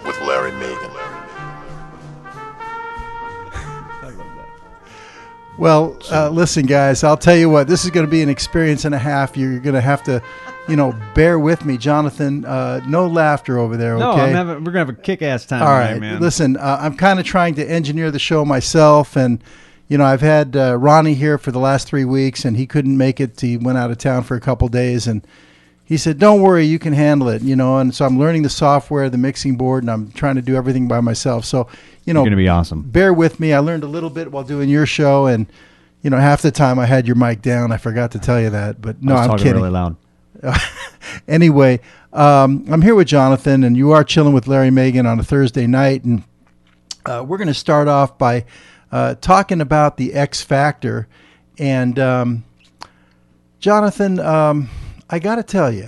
with Larry Megan. Well, listen, guys, I'll tell you what, this is going to be an experience and a half. You're going to have to, bear with me. Jonathan, no laughter over there, okay? No, we're going to have a kick-ass time All tonight, right, man. listen, I'm kind of trying to engineer the show myself, and, I've had Ronnie here for the last 3 weeks, and he couldn't make it. He went out of town for a couple days, and he said, don't worry, you can handle it, and so I'm learning the software, the mixing board, and I'm trying to do everything by myself. So, You're going to be awesome. Bear with me. I learned a little bit while doing your show, and, half the time I had your mic down. I forgot to tell you that, but no, I'm kidding. Really loud. Anyway, I'm here with Jonathan, and you are chilling with Larry Megan on a Thursday night, and we're going to start off by talking about the X Factor. And Jonathan, I got to tell you,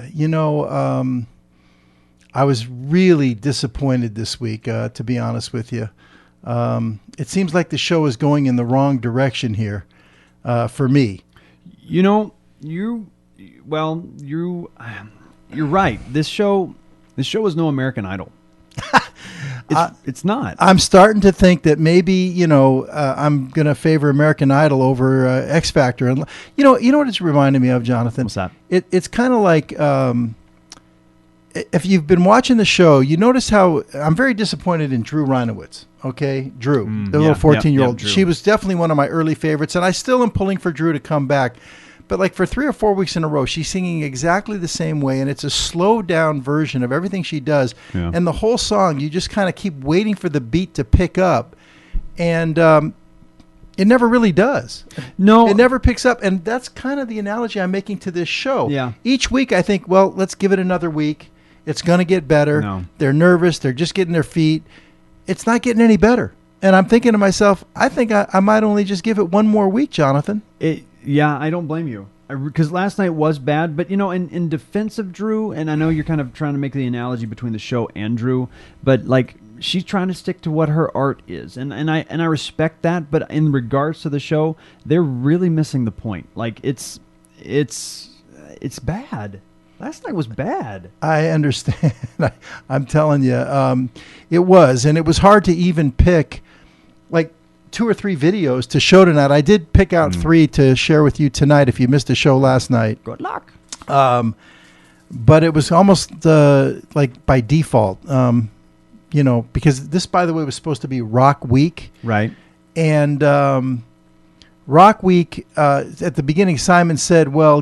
I was really disappointed this week, to be honest with you. It seems like the show is going in the wrong direction here for me. You're right. This show is no American Idol. It's not. I'm starting to think that maybe, I'm going to favor American Idol over X Factor. And you know what it's reminding me of, Jonathan? What's that? It's kind of like if you've been watching the show, you notice how I'm very disappointed in Drew Reinowitz. Okay, Drew, the little 14-year-old. She was definitely one of my early favorites, and I still am pulling for Drew to come back. But like for 3 or 4 weeks in a row, she's singing exactly the same way, and it's a slowed down version of everything she does. Yeah. And the whole song, you just kind of keep waiting for the beat to pick up, and it never really does. No, it never picks up, and that's kind of the analogy I'm making to this show. Yeah. Each week, I think, well, let's give it another week. It's going to get better. No. They're nervous. They're just getting their feet. It's not getting any better. And I'm thinking to myself, I think I might only just give it one more week, Jonathan. Yeah, I don't blame you. Because last night was bad, but in defense of Drew, and I know you're kind of trying to make the analogy between the show and Drew, but like she's trying to stick to what her art is, and I respect that. But in regards to the show, they're really missing the point. Like it's bad. Last night was bad. I understand. I'm telling you, it was, and it was hard to even pick like 2 or 3 videos to show tonight. I did pick out 3 to share with you tonight if you missed the show last night. Good luck. But it was almost like by default, because this, by the way, was supposed to be Rock Week. Right. And Rock Week, at the beginning, Simon said, well,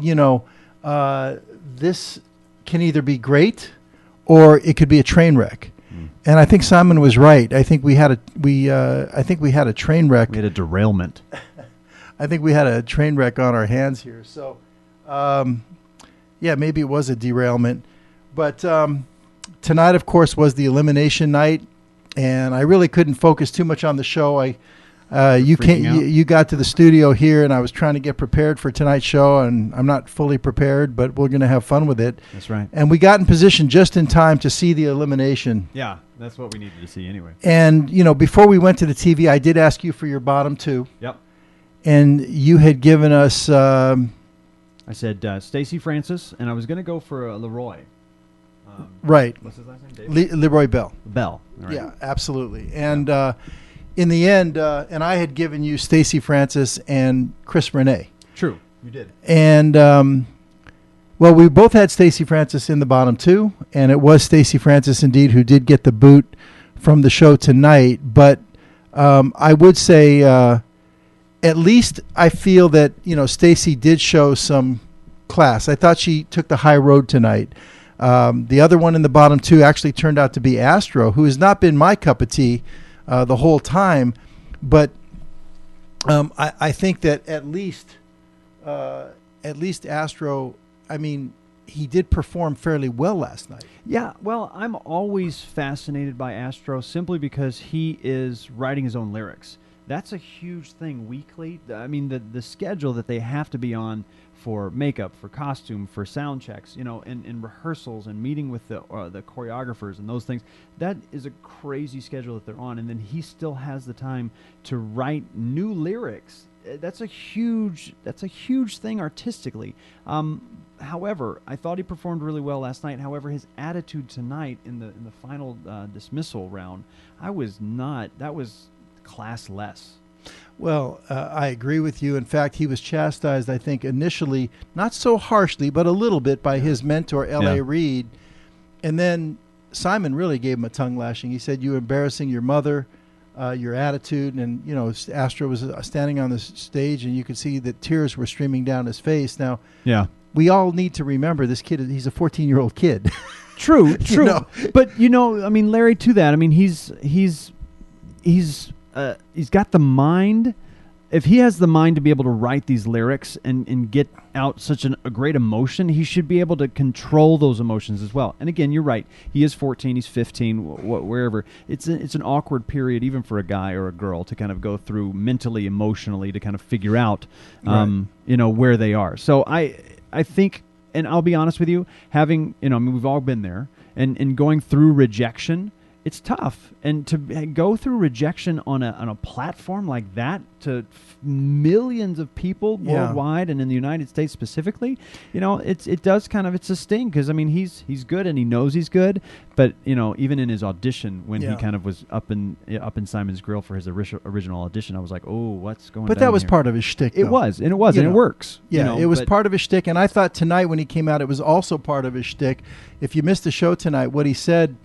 this can either be great or it could be a train wreck. And I think Simon was right. I think we had a train wreck. We had a derailment. I think we had a train wreck on our hands here. So, maybe it was a derailment. But tonight, of course, was the elimination night, and I really couldn't focus too much on the show. You got to the studio here, and I was trying to get prepared for tonight's show, and I'm not fully prepared, but we're going to have fun with it. That's right. And we got in position just in time to see the elimination. Yeah, that's what we needed to see anyway. And, before we went to the TV, I did ask you for your bottom 2. Yep. And you had given us... I said Stacey Francis, and I was going to go for Leroy. Right. What's his last name? Leroy Bell. Bell. Right. Yeah, absolutely. And... in the end, and I had given you Stacey Francis and Chris Renee. True, you did. And, we both had Stacey Francis in the bottom 2, and it was Stacey Francis, indeed, who did get the boot from the show tonight. But I would say at least I feel that, Stacey did show some class. I thought she took the high road tonight. The other one in the bottom 2 actually turned out to be Astro, who has not been my cup of tea the whole time, but I think that at least Astro, he did perform fairly well last night. Yeah, well, I'm always fascinated by Astro simply because he is writing his own lyrics. That's a huge thing weekly. The schedule that they have to be on for makeup, for costume, for sound checks, and rehearsals and meeting with the choreographers and those things. That is a crazy schedule that they're on. And then he still has the time to write new lyrics. that's a huge thing artistically. However, I thought he performed really well last night. However, his attitude tonight in the final dismissal round, that was classless. Well, I agree with you. In fact, he was chastised, I think, initially, not so harshly, but a little bit by his mentor, L.A. Reid. And then Simon really gave him a tongue lashing. He said, "You're embarrassing your mother, your attitude." And, Astro was standing on the stage, and you could see that tears were streaming down his face. Now, we all need to remember this kid, he's a 14-year-old kid. True. But, Larry, to that, he's got the mind. If he has the mind to be able to write these lyrics and get out such a great emotion, he should be able to control those emotions as well. And again, you're right. He is 14. He's 15. Wherever. It's an awkward period, even for a guy or a girl, to kind of go through mentally, emotionally, to kind of figure out, where they are. So I think, and I'll be honest with you, having, we've all been there, and going through rejection. It's tough, and to go through rejection on a platform like that to millions of people worldwide and in the United States specifically, it does kind of, it's a sting, because he's good and he knows he's good, but even in his audition when he kind of was up in Simon's grill for his original audition, I was like, oh, what's going on? But that was part of his shtick. It was, and it works. Yeah, it was part of his shtick, and I thought tonight when he came out, it was also part of his shtick. If you missed the show tonight, what he said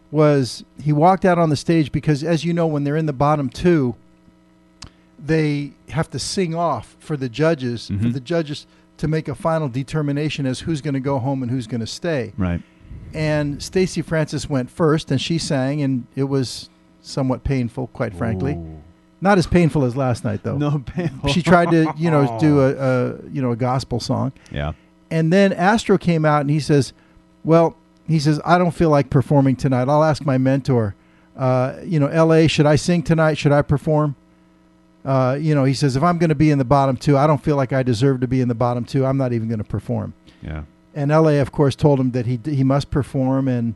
was he walked out on the stage because, as you know, when they're in the bottom two, they have to sing off for the judges, to make a final determination as who's going to go home and who's going to stay. Right. And Stacey Francis went first, and she sang, and it was somewhat painful, quite frankly. Not as painful as last night, though. No painful. She tried to, do a gospel song. Yeah. And then Astro came out, and he says, I don't feel like performing tonight. I'll ask my mentor. L.A., should I sing tonight? Should I perform? He says, if I'm going to be in the bottom two, I don't feel like I deserve to be in the bottom two. I'm not even going to perform. Yeah. And L.A., of course, told him that he must perform. And,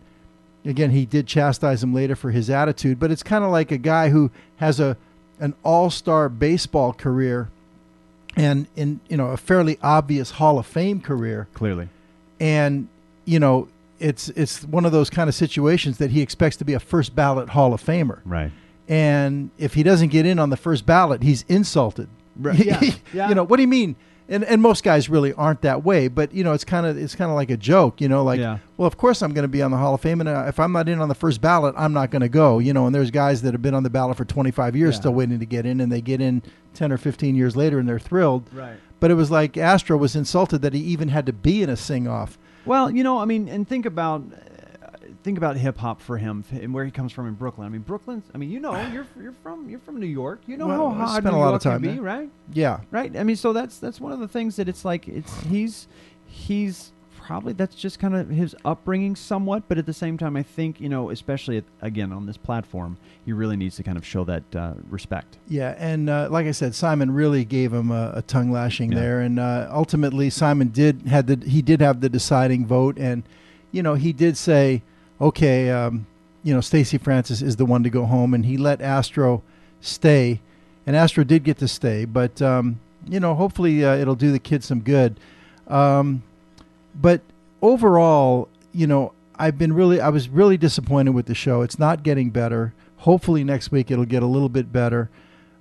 again, he did chastise him later for his attitude. But it's kind of like a guy who has an all-star baseball career and a fairly obvious Hall of Fame career. Clearly. And, it's one of those kind of situations that he expects to be a first ballot Hall of Famer. Right. And if he doesn't get in on the first ballot, he's insulted. Right. Yeah. What do you mean? And most guys really aren't that way, but it's kind of like a joke, well, of course I'm going to be on the Hall of Fame, and if I'm not in on the first ballot, I'm not going to go, and there's guys that have been on the ballot for 25 years still waiting to get in, and they get in 10 or 15 years later and they're thrilled. Right. But it was like Astro was insulted that he even had to be in a sing-off. Well, and think about hip hop for him and where he comes from in Brooklyn. Brooklyn's. You're from New York. You know how hard New York can be, right? Yeah. Right. So that's one of the things that it's like he's probably, that's just kind of his upbringing somewhat, but at the same time, I think especially again on this platform, he really needs to kind of show that respect. Yeah, and like I said, Simon really gave him a tongue lashing there, and ultimately Simon did have the deciding vote, and he did say, okay, Stacey Francis is the one to go home, and he let Astro stay, and Astro did get to stay, but hopefully it'll do the kid some good. But overall, I was really disappointed with the show. It's not getting better. Hopefully next week it'll get a little bit better,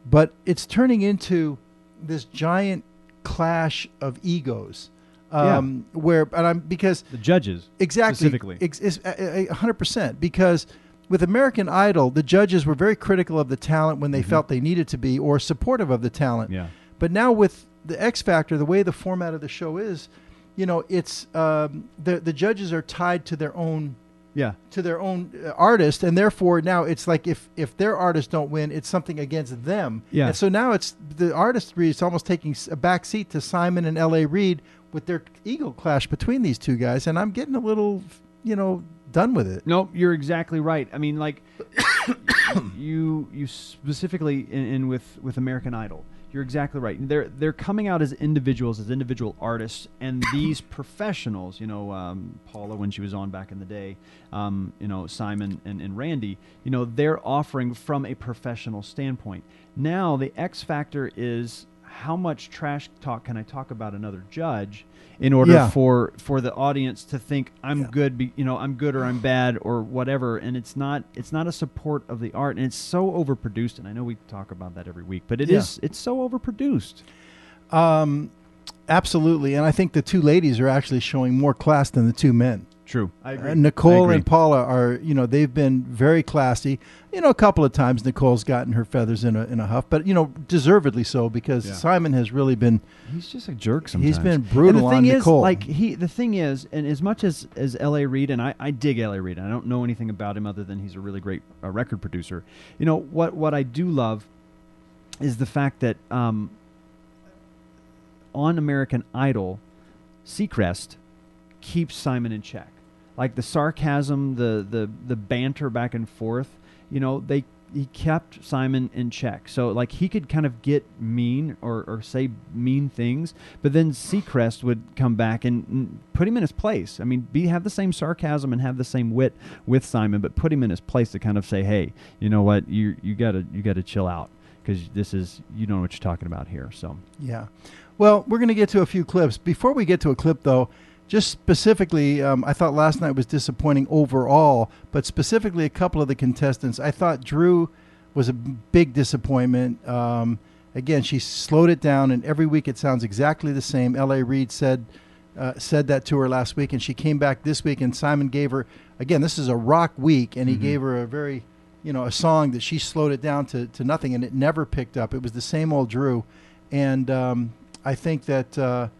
but it's turning into this giant clash of egos. Because the judges specifically 100%, because with American Idol, the judges were very critical of the talent when they felt they needed to be, or supportive of the talent. Yeah. But now with the X Factor, the way the format of the show is, it's the judges are tied to their own artist, and therefore now it's like if their artists don't win, it's something against them. Yeah. And so now it's the artistry is almost taking a back seat to Simon and L.A. Reid with their ego clash between these two guys, and I'm getting a little done with it. No, you're exactly right. You specifically in with American Idol, you're exactly right. They're coming out as individuals, as individual artists, and these professionals, Paula when she was on back in the day, Simon and Randy, they're offering from a professional standpoint. Now the X Factor is how much trash talk can I talk about another judge in order for the audience to think I'm good, I'm good or I'm bad or whatever. And it's not a support of the art, and it's so overproduced. And I know we talk about that every week, but it's so overproduced. Absolutely. And I think the two ladies are actually showing more class than the two men. True. I agree. Nicole and Paula are, they've been very classy. A couple of times Nicole's gotten her feathers in a huff, but, deservedly so, because Simon has really been... He's just a jerk sometimes. He's been brutal on Nicole. The thing is, and as much as L.A. Reid, and I dig L.A. Reid, I don't know anything about him other than he's a really great record producer. What I do love is the fact that on American Idol, Seacrest keeps Simon in check. Like the sarcasm, the banter back and forth, he kept Simon in check. So like he could kind of get mean or say mean things, but then Seacrest would come back and put him in his place. I mean, have the same sarcasm and have the same wit with Simon, but put him in his place to kind of say, hey, you know what, you gotta chill out, because you don't know what you're talking about here. So yeah. Well, we're going to get to a few clips. Before we get to a clip, though, just specifically, I thought last night was disappointing overall, but specifically a couple of the contestants. I thought Drew was a big disappointment. Again, she slowed it down, and every week it sounds exactly the same. L.A. Reid said that to her last week, and she came back this week, and Simon gave her, again, this is a rock week, and he gave her a very, a song that she slowed it down to nothing, and it never picked up. It was the same old Drew. And I think that,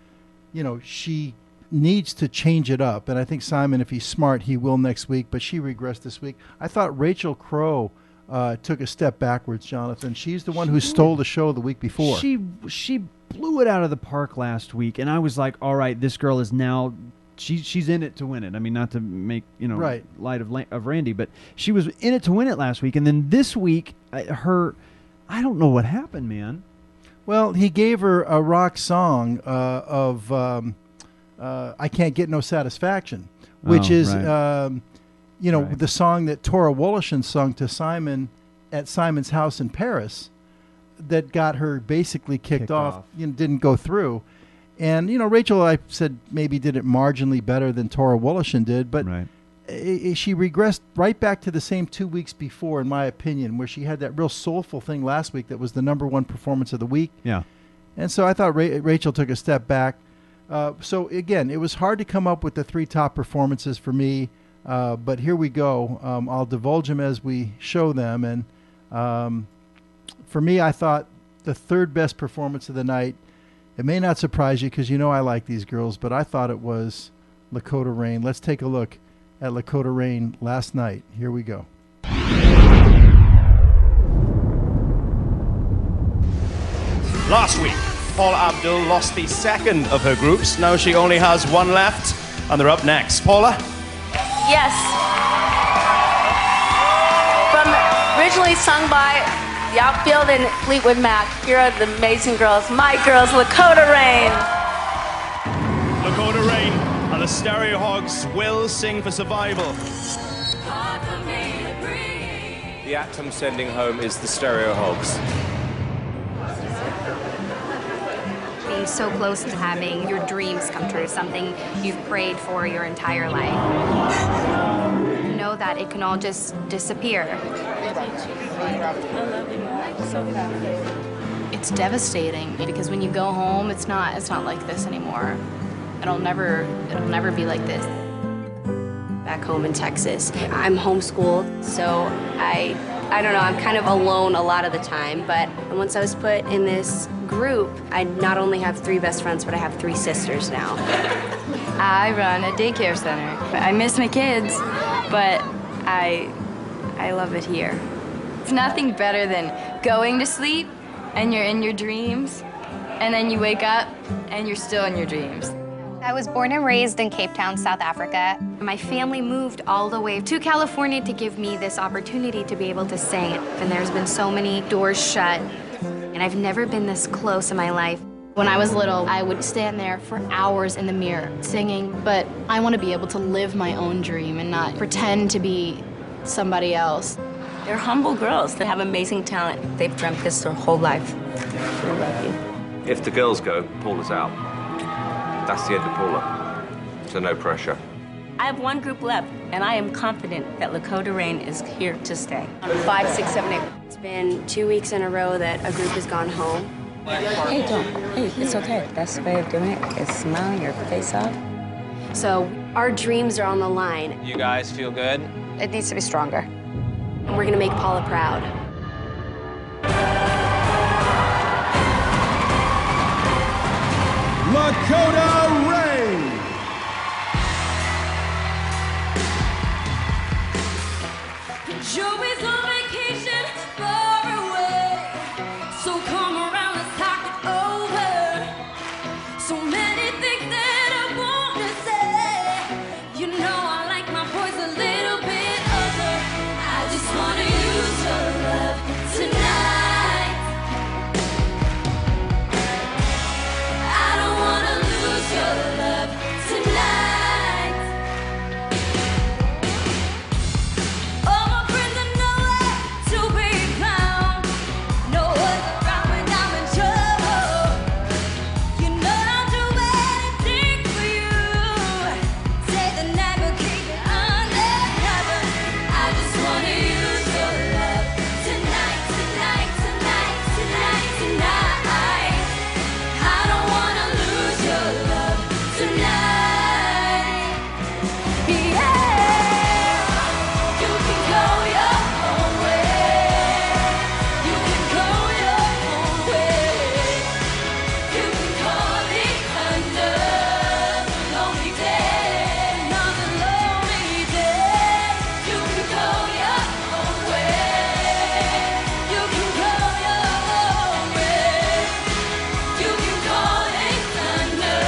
she needs to change it up. And I think Simon, if he's smart, he will next week. But she regressed this week. I thought Rachel Crow took a step backwards, Jonathan. She's the one who stole the show the week before. She blew it out of the park last week. And I was like, all right, this girl is now... She's in it to win it. I mean, not to make light of Randy, but she was in it to win it last week. And then this week, I don't know what happened, man. Well, he gave her a rock song of I Can't Get No Satisfaction, which is, the song that Tora Woloshin sung to Simon at Simon's house in Paris that got her basically kicked off. Didn't go through. And, Rachel, I said, maybe did it marginally better than Tora Woloshin did, but she regressed right back to the same 2 weeks before, in my opinion, where she had that real soulful thing last week that was the #1 performance of the week. Yeah. And so I thought Rachel took a step back. So, again, it was hard to come up with the 3 top performances for me, but here we go. I'll divulge them as we show them. And for me, I thought the 3rd best performance of the night, it may not surprise you because I like these girls, but I thought it was Lakoda Rayne. Let's take a look at Lakoda Rayne last night. Here we go. Last week, Paula Abdul lost the 2nd of her groups. Now she only has 1 left, and they're up next. Paula? Yes. Originally sung by the Outfield and Fleetwood Mac. Here are the amazing girls, my girls, Lakoda Rayne. Lakoda Rayne and the Stereo Hogs will sing for survival. The act I'm sending home is the Stereo Hogs. Being so close to having your dreams come true, something you've prayed for your entire life. Know that it can all just disappear. It's devastating because when you go home, it's not like this anymore. It'll never be like this. Back home in Texas, I'm homeschooled, so I don't know, I'm kind of alone a lot of the time, but once I was put in this group, I not only have 3 best friends, but I have 3 sisters now. I run a daycare center. I miss my kids, but I love it here. It's nothing better than going to sleep and you're in your dreams, and then you wake up and you're still in your dreams. I was born and raised in Cape Town, South Africa. My family moved all the way to California to give me this opportunity to be able to sing. And there's been so many doors shut, and I've never been this close in my life. When I was little, I would stand there for hours in the mirror singing, but I want to be able to live my own dream and not pretend to be somebody else. They're humble girls that have amazing talent. They've dreamt this their whole life. They're lucky. If the girls go, Paula's out. That's the end of Paula. So no pressure. I have one group left, and I am confident that Lakoda Rayne is here to stay. 5, 6, 7, 8. It's been 2 weeks in a row that a group has gone home. Hey, don't. Hey, it's okay. The best way of doing it is smiling your face off. So our dreams are on the line. You guys feel good? It needs to be stronger. And we're gonna make Paula proud. Lakoda Rayne. Joey's on vacation far away, so come around, let's talk it over. So many things that I want to say. You know I like my boys a little bit older. I just want to use your love tonight. I don't want to lose your love tonight. All my friends are nowhere to be found. No one's around when I'm in trouble. You know I'll do anything for you. Say the night will keep it undercover. I just wanna use your love tonight, tonight, tonight, tonight, tonight. I don't wanna lose your love tonight. Yeah. You can go your own way. You can go your own way. You can call it another lonely day, another lonely day. You can go your own way. You can go your own way. You can call it another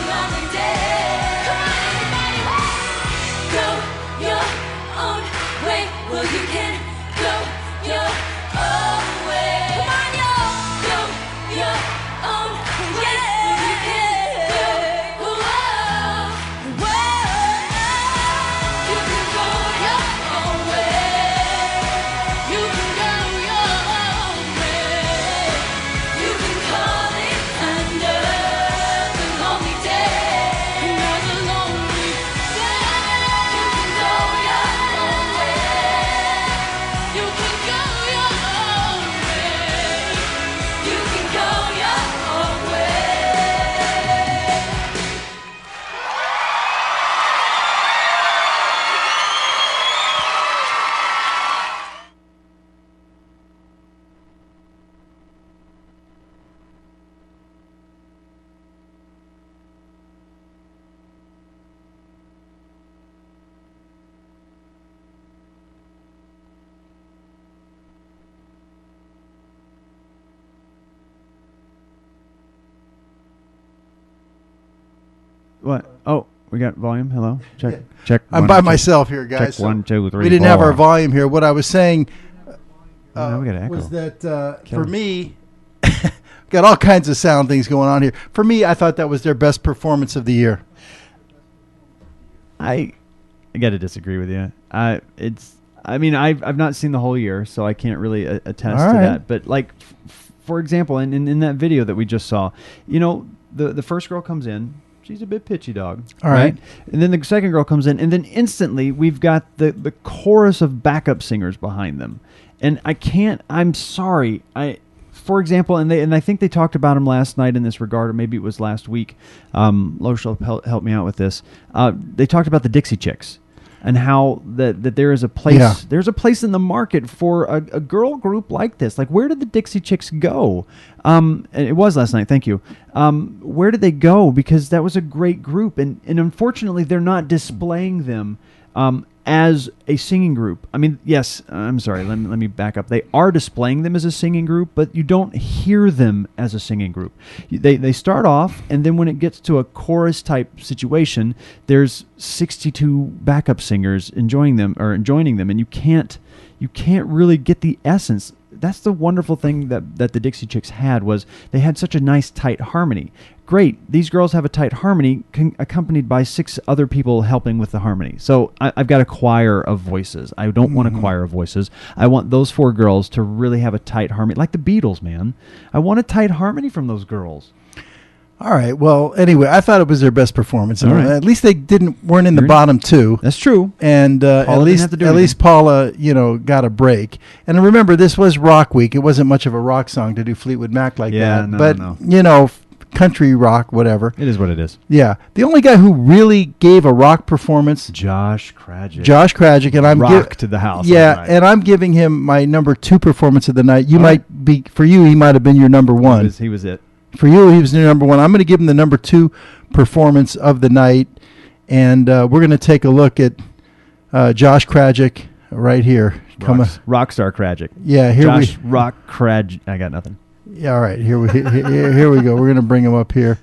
lonely day. Come on, everybody, go your own way. Well, you can go your own way. Come on, y'all, go your own way. You can go, whoa, whoa. You can go your own way. You can go your own way. You can call it another lonely day, another lonely day. You can go your own way. You can go your own way. You can go your own way. What? Oh, we got volume. Hello. Check. Check. I'm one, by check. myself here, guys. Check 1, 2, 3. We didn't have 4. our volume here. What I was saying Now we got an echo. was that Kill for it. me, got all kinds of sound things going on here. For me, I thought that was their best performance of the year. I got to disagree with you. I mean, I've not seen the whole year, so I can't really attest All to right. that. But like, for example, in that video that we just saw, you know, the first girl comes in. She's a bit pitchy dog. All right. And then the second girl comes in, and then instantly we've got the chorus of backup singers behind them. And I'm sorry. For example, and I think they talked about him last night in this regard, or maybe it was last week. Loshel helped me out with this. They talked about the Dixie Chicks and how that there is a place. Yeah. There's a place in the market for a girl group like this. Like, where did the Dixie Chicks go? And it was last night. Thank you. Where did they go? Because that was a great group, and unfortunately, they're not displaying them as a singing group. I mean, yes, I'm sorry, let me back up. They are displaying them as a singing group, but you don't hear them as a singing group. They start off, and then when it gets to a chorus type situation, there's 62 backup singers enjoying them, and you can't really get the essence. that's the wonderful thing that the Dixie Chicks had, was they had such a nice tight harmony. Great, these girls have a tight harmony accompanied by 6 other people helping with the harmony. So I've got a choir of voices. I don't want a choir of voices. I want those 4 girls to really have a tight harmony, like the Beatles, man. I want a tight harmony from those girls. All right. Well, anyway, I thought it was their best performance. All right. At least they weren't in the bottom 2. That's true. And at least Paula, got a break. And remember, this was Rock Week. It wasn't much of a rock song to do Fleetwood Mac like that. But country rock, whatever. It is what it is. Yeah. The only guy who really gave a rock performance, Josh Krajcik. And I'm rocked the house. Yeah, right. and I'm giving him my number 2 performance of the night. He might have been your number 1. He was it. For you, he was your number 1. I'm going to give him the number 2 performance of the night, and we're going to take a look at Josh Krajcik right here. Rockstar Krajcik. Yeah, Rock Krajcik. I got nothing. Yeah, all right. Here we go. We're going to bring him up here.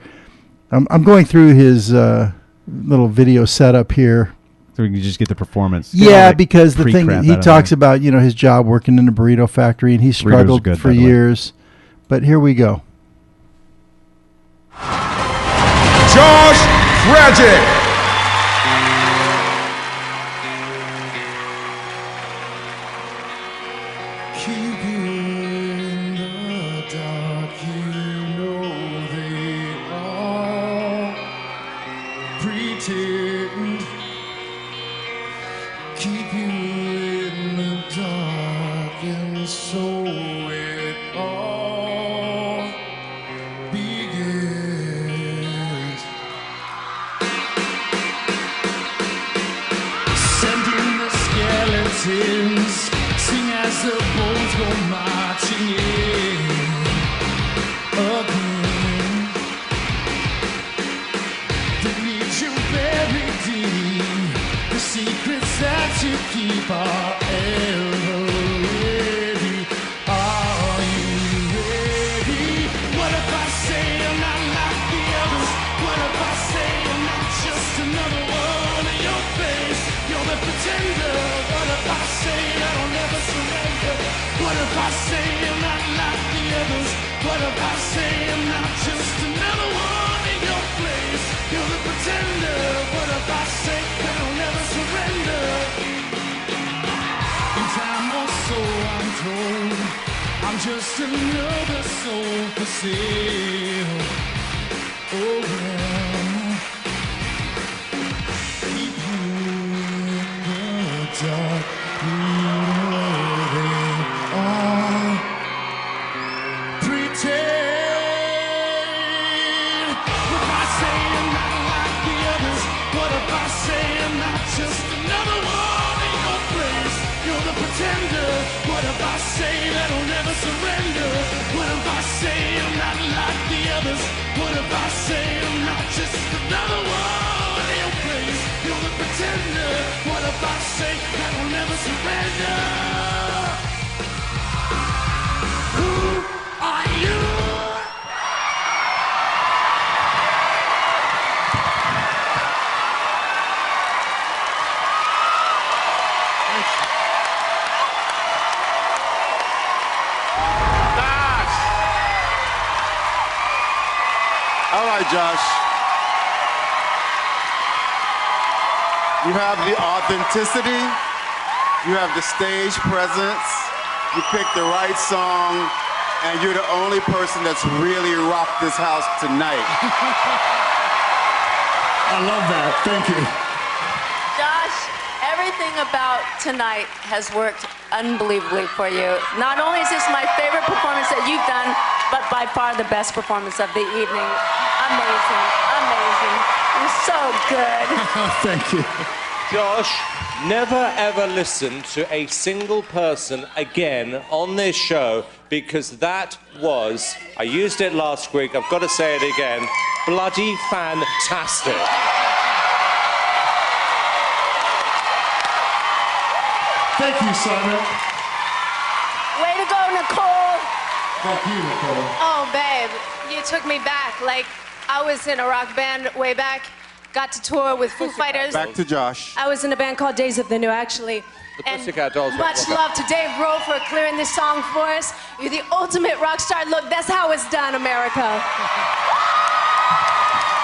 I'm going through his little video setup here. So we can just get the performance. Yeah, because the thing he talks about, his job working in a burrito factory, and he struggled for years. But here we go. Josh Krajcik. Sing as the bones go marching in again. Delete you buried deep. The secrets that you keep are ever ready. Are you ready? What if I say I'm not like the others? What if I say I'm not just another one in your face? You're the pretender. What if I say that I'll never surrender? What if I say I'm not like the others? What if I say I'm not just another one in your place? You're the pretender. What if I say that I'll never surrender? In time or so I'm told I'm just another soul for sale. Oh well, keep you in the dark. You know they all pretend. If I say I'm not like the others, what if I say I'm not just another one in your place? You're the pretender. What if I say that I'll never surrender? What if I say I'm not like the others? What if I say I'm not just another one in your place? You're the pretender. What if I say that I'll never surrender? Who are you? All right, Josh. You have the authenticity. You have the stage presence. You picked the right song, and you're the only person that's really rocked this house tonight. I love that. Thank you. Josh, everything about tonight has worked unbelievably for you. Not only is this my favorite performance that you've done, but by far the best performance of the evening. Amazing, amazing. You're so good. Thank you. Josh, never ever listen to a single person again on this show, because that was, I used it last week, I've got to say it again, bloody fantastic. Thank you, Simon. Way to go, Nicole. Thank you, Nicole. Oh, babe, you took me back. Like, I was in a rock band way back, got to tour with Foo Fighters. Back to Josh. I was in a band called Days of the New, actually. And Pussycat Dolls. much love to Dave Rowe for clearing this song for us. You're the ultimate rock star. Look, that's how it's done, America.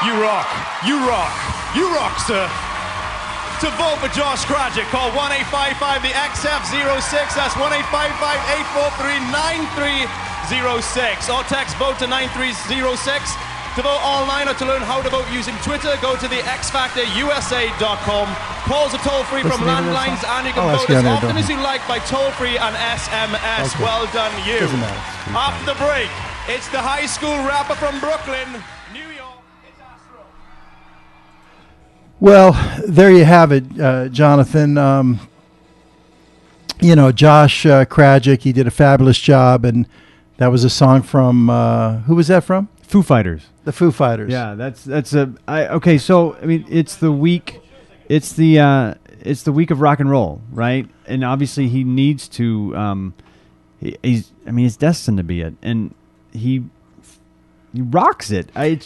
You rock. You rock. You rock, sir. To vote for Josh Krajcik, call 1-855 the XF06. That's 1-855-843-9306. Or text vote to 9306. To vote online or to learn how to vote using Twitter, go to the xfactorusa.com. Calls are toll-free from landlines, and you can vote as often as you like by toll-free and SMS. Okay. Well done, you. Doesn't matter. After the break, it's the high school rapper from Brooklyn, New York. It's Astro. Well, there you have it, Jonathan. You know, Josh Krajcik, he did a fabulous job, and that was a song from, who was that from? Foo Fighters. The Foo Fighters. Yeah, okay. So I mean, it's the week of rock and roll, right? And obviously, he needs to. He's destined to be it, and he rocks it. I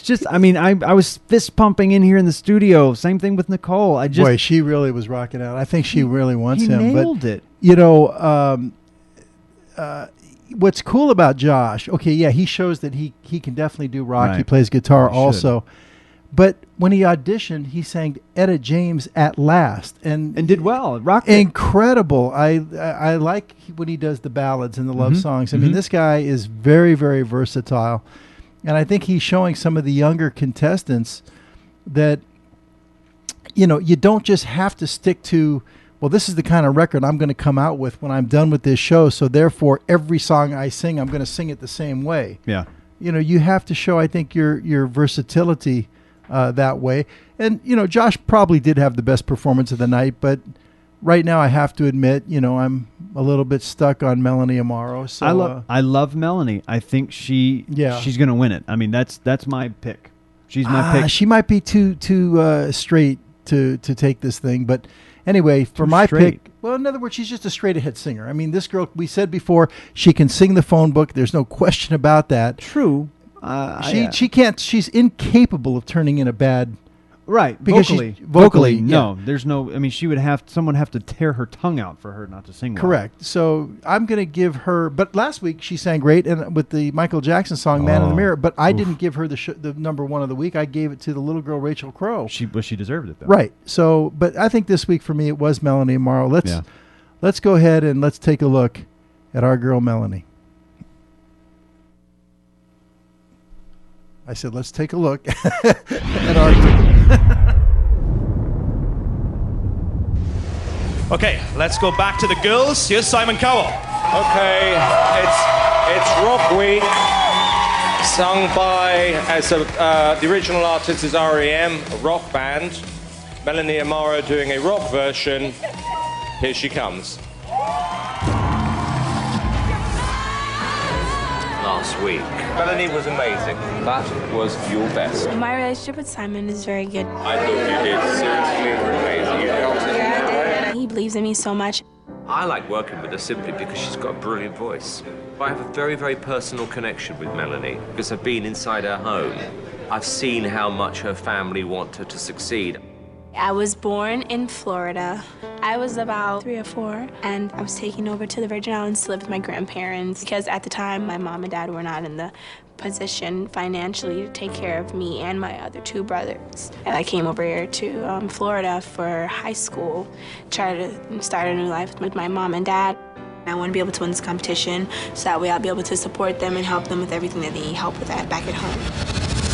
was fist pumping in here in the studio. Same thing with Nicole. Boy, she really was rocking out. I think she really wants him. He nailed it. You know, what's cool about Josh, okay, yeah, he shows that he can definitely do rock. Right. He plays guitar also. But when he auditioned, he sang Etta James At Last. And did well. Rocked incredible. I like when he does the ballads and the love songs. I mean, this guy is very, very versatile. And I think he's showing some of the younger contestants that, you know, you don't just have to stick to, well, this is the kind of record I'm going to come out with when I'm done with this show. So therefore, every song I sing, I'm going to sing it the same way. Yeah. You know, you have to show, I think, your versatility that way. And, you know, Josh probably did have the best performance of the night, but right now I have to admit, you know, I'm a little bit stuck on Melanie Amaro. So I love Melanie. I think she's going to win it. I mean, that's my pick. She's my pick. She might be too straight to take this thing, but anyway, for my pick, well, in other words, she's just a straight-ahead singer. I mean, this girl, we said before, she can sing the phone book. There's no question about that. True. She can't. She's incapable of turning in a bad. Right. Because vocally, no. There's no. I mean, someone have to tear her tongue out for her not to sing well. Correct. So I'm going to give her. But last week she sang great, and with the Michael Jackson song "Man in the Mirror." But I didn't give her the number one of the week. I gave it to the little girl Rachel Crow. She deserved it though. Right. So, but I think this week for me it was Melanie Amaro. Let's go ahead and let's take a look at our girl Melanie. I said, let's take a look at our. Okay, let's go back to the girls. Here's Simon Cowell. Okay, it's Rock Week, sung by the original artist is R.E.M, a rock band. Melanie Amaro doing a rock version. Here she comes. Last week, Melanie was amazing. That was your best. My relationship with Simon is very good. I thought you did seriously amazing. You helped it. He believes in me so much. I like working with her simply because she's got a brilliant voice. I have a very, very personal connection with Melanie because I've been inside her home. I've seen how much her family want her to succeed. I was born in Florida. I was about 3 or 4, and I was taken over to the Virgin Islands to live with my grandparents because at the time my mom and dad were not in the position financially to take care of me and my other 2 brothers. And I came over here to Florida for high school, try to start a new life with my mom and dad. I want to be able to win this competition so that way I'll be able to support them and help them with everything that they need help with back at home.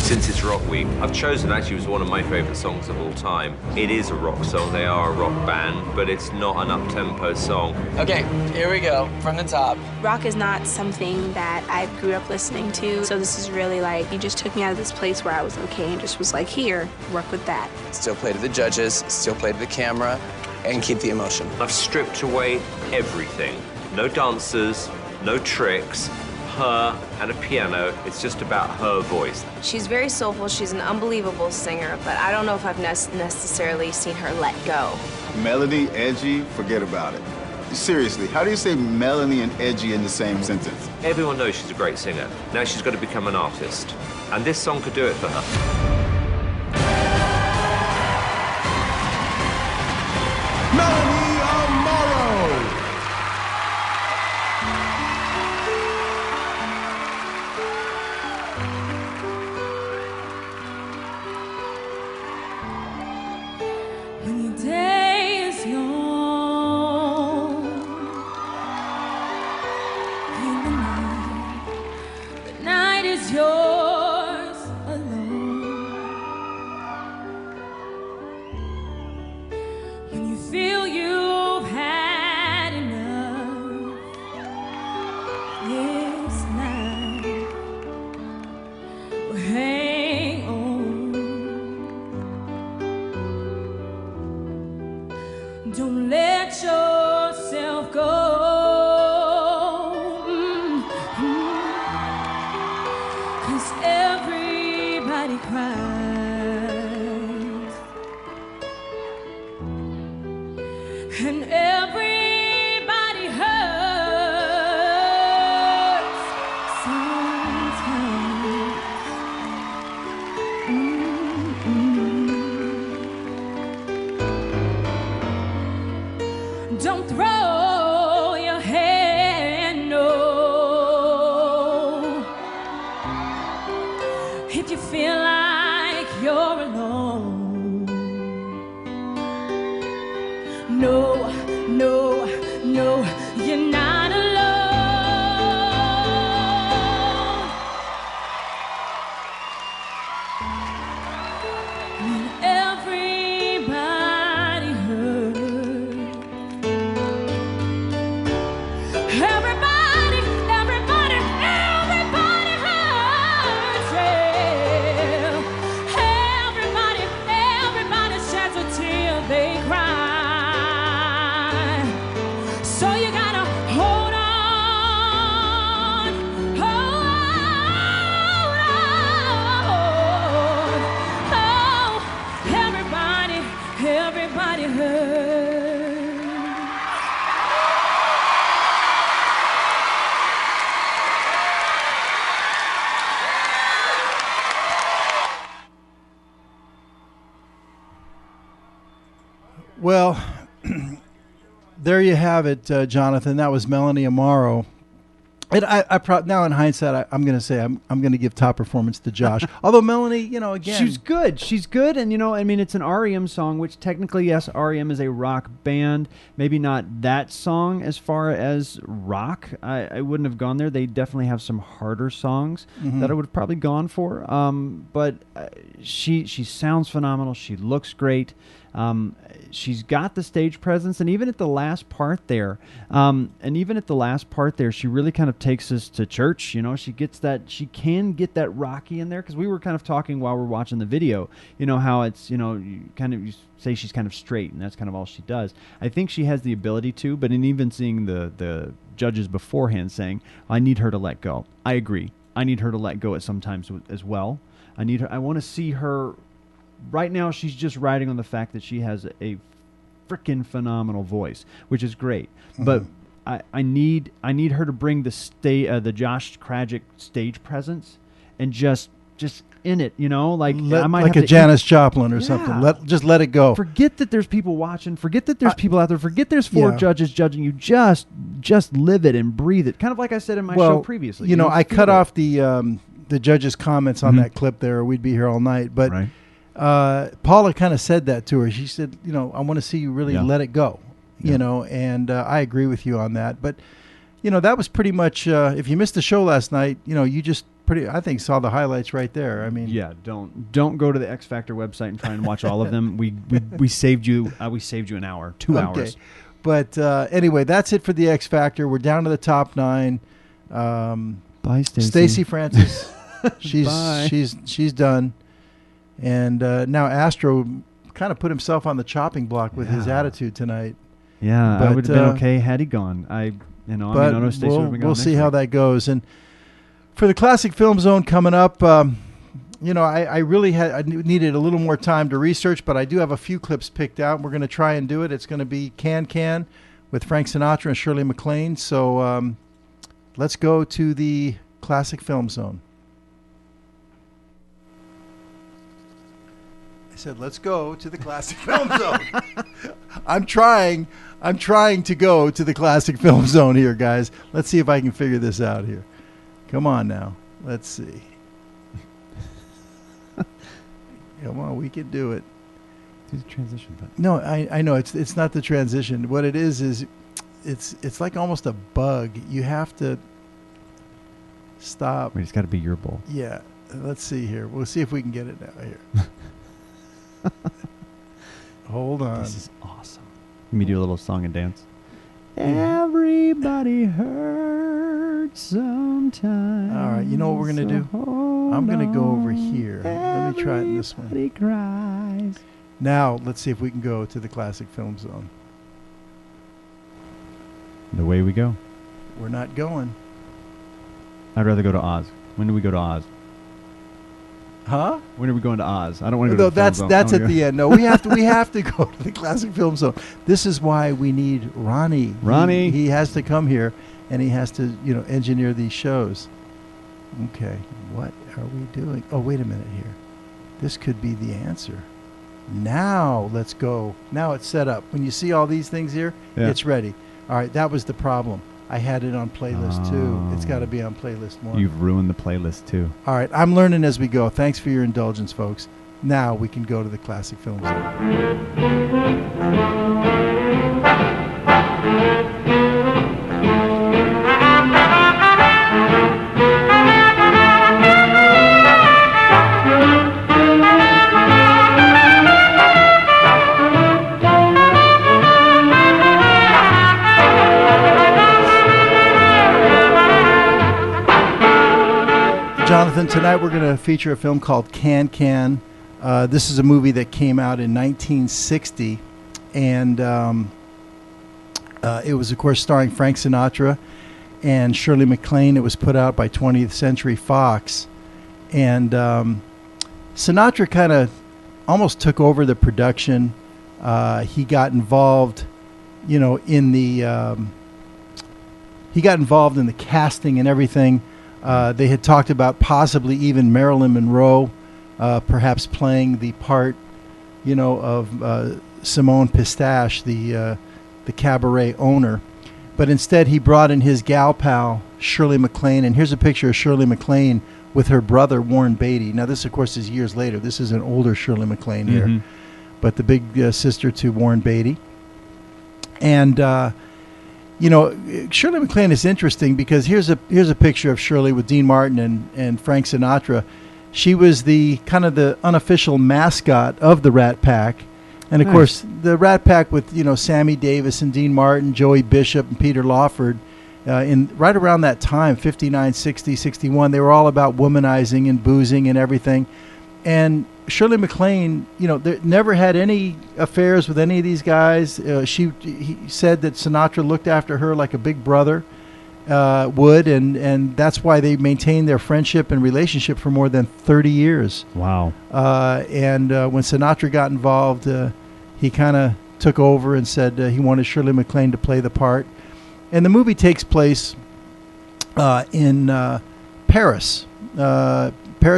Since it's Rock Week, I've chosen actually was one of my favorite songs of all time. It is a rock song, they are a rock band, but it's not an up-tempo song. Okay, here we go, from the top. Rock is not something that I grew up listening to, so this is really like, he just took me out of this place where I was okay and just was like, here, work with that. Still play to the judges, still play to the camera, and keep the emotion. I've stripped away everything. No dancers, no tricks. Her and a piano, it's just about her voice. She's very soulful, she's an unbelievable singer, but I don't know if I've necessarily seen her let go. Melody, edgy, forget about it. Seriously, how do you say Melanie and edgy in the same sentence? Everyone knows she's a great singer. Now she's got to become an artist. And this song could do it for her. Melanie Amaro. You're not alone. When everybody hurts, everybody hurts. Yeah. Everybody sheds a tear, they cry. So you gotta hold on, hold on. Oh, everybody hurts. Well, there you have it, Jonathan. That was Melanie Amaro. And now in hindsight, I'm going to say I'm going to give top performance to Josh. Although Melanie, again, She's good. She's good. And, I mean, it's an R.E.M. song, which technically, yes, R.E.M. is a rock band. Maybe not that song as far as rock. I wouldn't have gone there. They definitely have some harder songs that I would have probably gone for. But she sounds phenomenal. She looks great. She's got the stage presence, and even at the last part there, she really kind of takes us to church. She can get that Rocky in there, because we were kind of talking while we're watching the video, how it's, you say she's kind of straight, and that's kind of all she does. I think she has the ability to, but in even seeing the judges beforehand saying, I need her to let go. I agree. I need her to let go at sometimes as well. I want to see her. Right now, she's just riding on the fact that she has a freaking phenomenal voice, which is great. But I need her to bring the Josh Krajcik stage presence, and just in it, like I might like have a Janis Joplin or something. Let it go. Forget that there's people watching. Forget that there's people out there. Forget there's four judges judging you. Just live it and breathe it. Kind of like I said in my show previously. I cut off the judges' comments on that clip there, or we'd be here all night. But. Right. Paula kind of said that to her. She said, I want to see you really let it go, and I agree with you on that. But, that was pretty much, if you missed the show last night, you just I think saw the highlights right there. I mean, yeah, don't go to the X Factor website and try and watch all of them. We saved you an hour, 2 hours. But anyway, that's it for the X Factor. We're down to the top 9. Bye, Stacey. Stacey Francis. she's done. And now Astro kind of put himself on the chopping block with his attitude tonight. Yeah, I would have been okay had he gone. I know Stacey would have been gone. We'll see how that goes. And for the Classic Film Zone coming up, I really needed a little more time to research, but I do have a few clips picked out. We're going to try and do it. It's going to be Can with Frank Sinatra and Shirley MacLaine. So let's go to the Classic Film Zone. Said, let's go to the Classic Film Zone. I'm trying to go to the Classic Film Zone here, guys. Let's see if I can figure this out here. Come on now. Let's see. Come on, we can do it. Do the transition button. No, I know it's not the transition. What it is it's like almost a bug. You have to stop. Wait, it's got to be your bowl. Yeah. Let's see here. We'll see if we can get it now here. Hold on. This is awesome. Let me do a little song and dance. Everybody hurts sometimes. All right, you know what we're going to do? I'm going to go over here. Let me try it in this one. Everybody cries. Now, let's see if we can go to the Classic Film Zone. The way we go. We're not going. I'd rather go to Oz. When do we go to Oz? Huh? When are we going to Oz? I don't want to go to the that's film zone. That's at the end. No, we have to go to the Classic Film Zone. This is why we need Ronnie. He has to come here, and he has to engineer these shows. Okay, what are we doing? Oh, wait a minute here. This could be the answer. Now let's go. Now it's set up. When you see all these things here, it's ready. All right, that was the problem. I had it on playlist 2. It's got to be on playlist 1. You've ruined the playlist 2. All right, I'm learning as we go. Thanks for your indulgence, folks. Now we can go to the Classic Film Zone. Jonathan. Tonight we're going to feature a film called Can Can. This is a movie that came out in 1960, and it was, of course, starring Frank Sinatra and Shirley MacLaine. It was put out by 20th Century Fox, and Sinatra kind of almost took over the production. He got involved, in the casting and everything. They had talked about possibly even Marilyn Monroe, perhaps playing the part, of Simone Pistache, the cabaret owner. But instead, he brought in his gal pal, Shirley MacLaine. And here's a picture of Shirley MacLaine with her brother, Warren Beatty. Now, this, of course, is years later. This is an older Shirley MacLaine here. But the big sister to Warren Beatty. And, Shirley MacLaine is interesting because here's a picture of Shirley with Dean Martin and Frank Sinatra. She was the kind of the unofficial mascot of the Rat Pack. And, of course, the Rat Pack with, Sammy Davis and Dean Martin, Joey Bishop and Peter Lawford, right around that time, 59, 60, 61, they were all about womanizing and boozing and everything. And Shirley MacLaine, never had any affairs with any of these guys. He said that Sinatra looked after her like a big brother would, and that's why they maintained their friendship and relationship for more than 30 years. Wow. And when Sinatra got involved, he kind of took over and said he wanted Shirley MacLaine to play the part. And the movie takes place in Paris,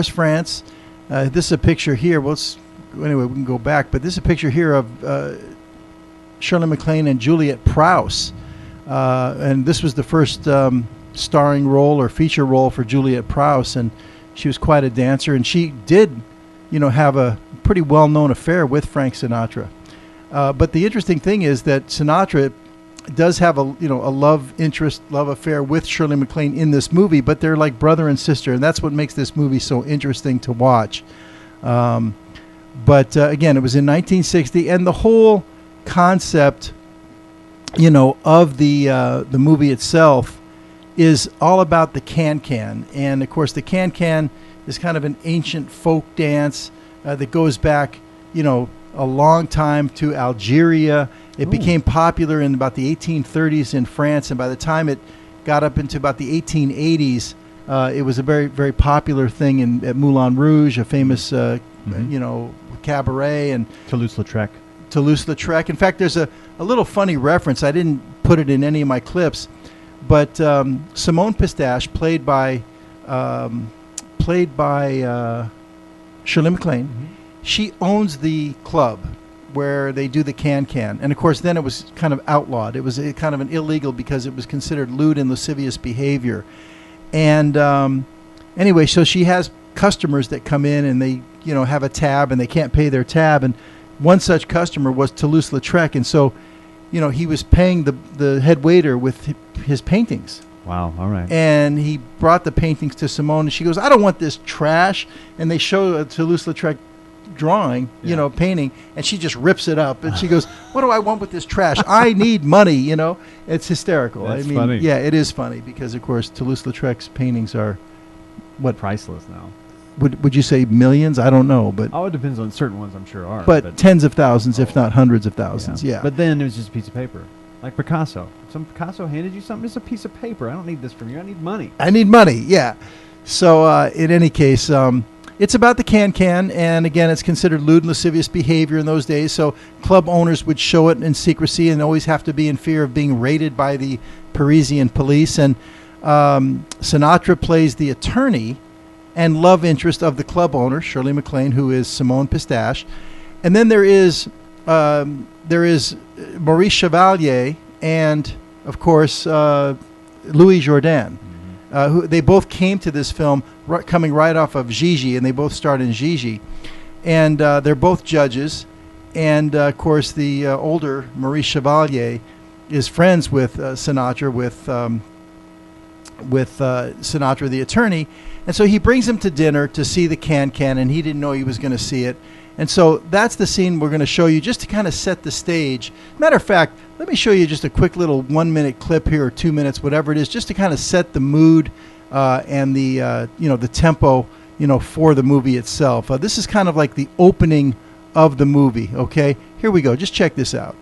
France. This is a picture here. Anyway, we can go back, but this is a picture here of Shirley MacLaine and Juliet Prowse. And this was the first starring role or feature role for Juliet Prowse, and she was quite a dancer. And she did, have a pretty well-known affair with Frank Sinatra. But the interesting thing is that Sinatra does have a love affair with Shirley MacLaine in this movie, but they're like brother and sister, and that's what makes this movie so interesting to watch. But again, it was in 1960, and the whole concept, of the movie itself is all about the can-can. And of course, the can-can is kind of an ancient folk dance that goes back, a long time to Algeria. It became popular in about the 1830s in France, and by the time it got up into about the 1880s, it was a very, very popular thing at Moulin Rouge, a famous, cabaret, and Toulouse-Lautrec. In fact, there's a little funny reference. I didn't put it in any of my clips, but Simone Pistache, played by Shirley MacLaine, she owns the club where they do the can-can. And, of course, then it was kind of outlawed. It was kind of an illegal because it was considered lewd and lascivious behavior. And anyway, so she has customers that come in and they, have a tab and they can't pay their tab. And one such customer was Toulouse-Lautrec. And so, he was paying the head waiter with his paintings. Wow, all right. And he brought the paintings to Simone, and she goes, "I don't want this trash." And they show a Toulouse-Lautrec drawing, painting, and she just rips it up. And she goes, "What do I want with this trash? I need money." It's hysterical. That's funny. Yeah, it is funny because, of course, Toulouse-Lautrec's paintings are priceless now. Would you say millions? I don't know, but it depends on certain ones. I'm sure are, but tens of thousands, if not hundreds of thousands. Yeah. But then it was just a piece of paper, like Picasso. Some Picasso handed you something. It's a piece of paper. I don't need this from you. I need money. I need money. Yeah. So in any case, it's about the can-can, and again, it's considered lewd and lascivious behavior in those days. So club owners would show it in secrecy and always have to be in fear of being raided by the Parisian police. And Sinatra plays the attorney and love interest of the club owner, Shirley MacLaine, who is Simone Pistache. And then there is Maurice Chevalier and, of course, Louis Jourdan. Who they both came to this film coming right off of Gigi, and they both starred in Gigi. And they're both judges. And, of course, the older Maurice Chevalier is friends with Sinatra, with Sinatra, the attorney. And so he brings him to dinner to see the can-can, and he didn't know he was going to see it. And so that's the scene we're going to show you just to kind of set the stage. Matter of fact, let me show you just a quick little 1 minute clip here, or 2 minutes, whatever it is, just to kind of set the mood and the the tempo for the movie itself. This is kind of like the opening of the movie. Okay, here we go. Just check this out.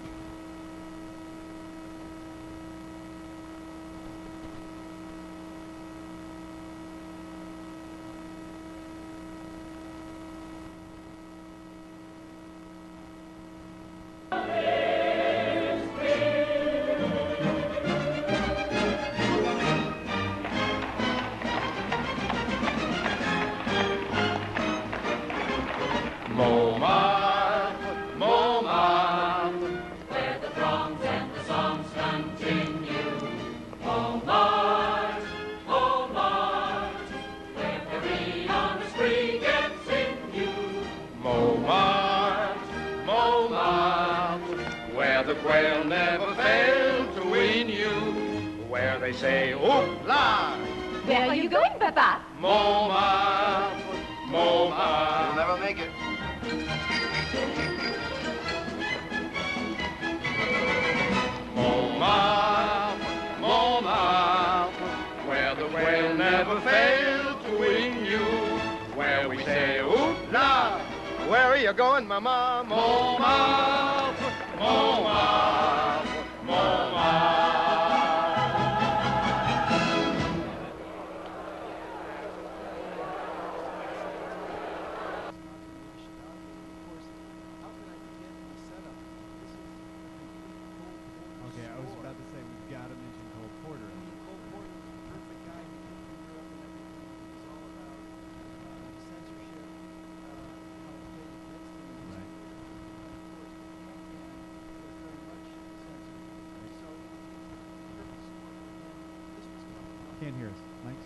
Can't hear us. Mike's.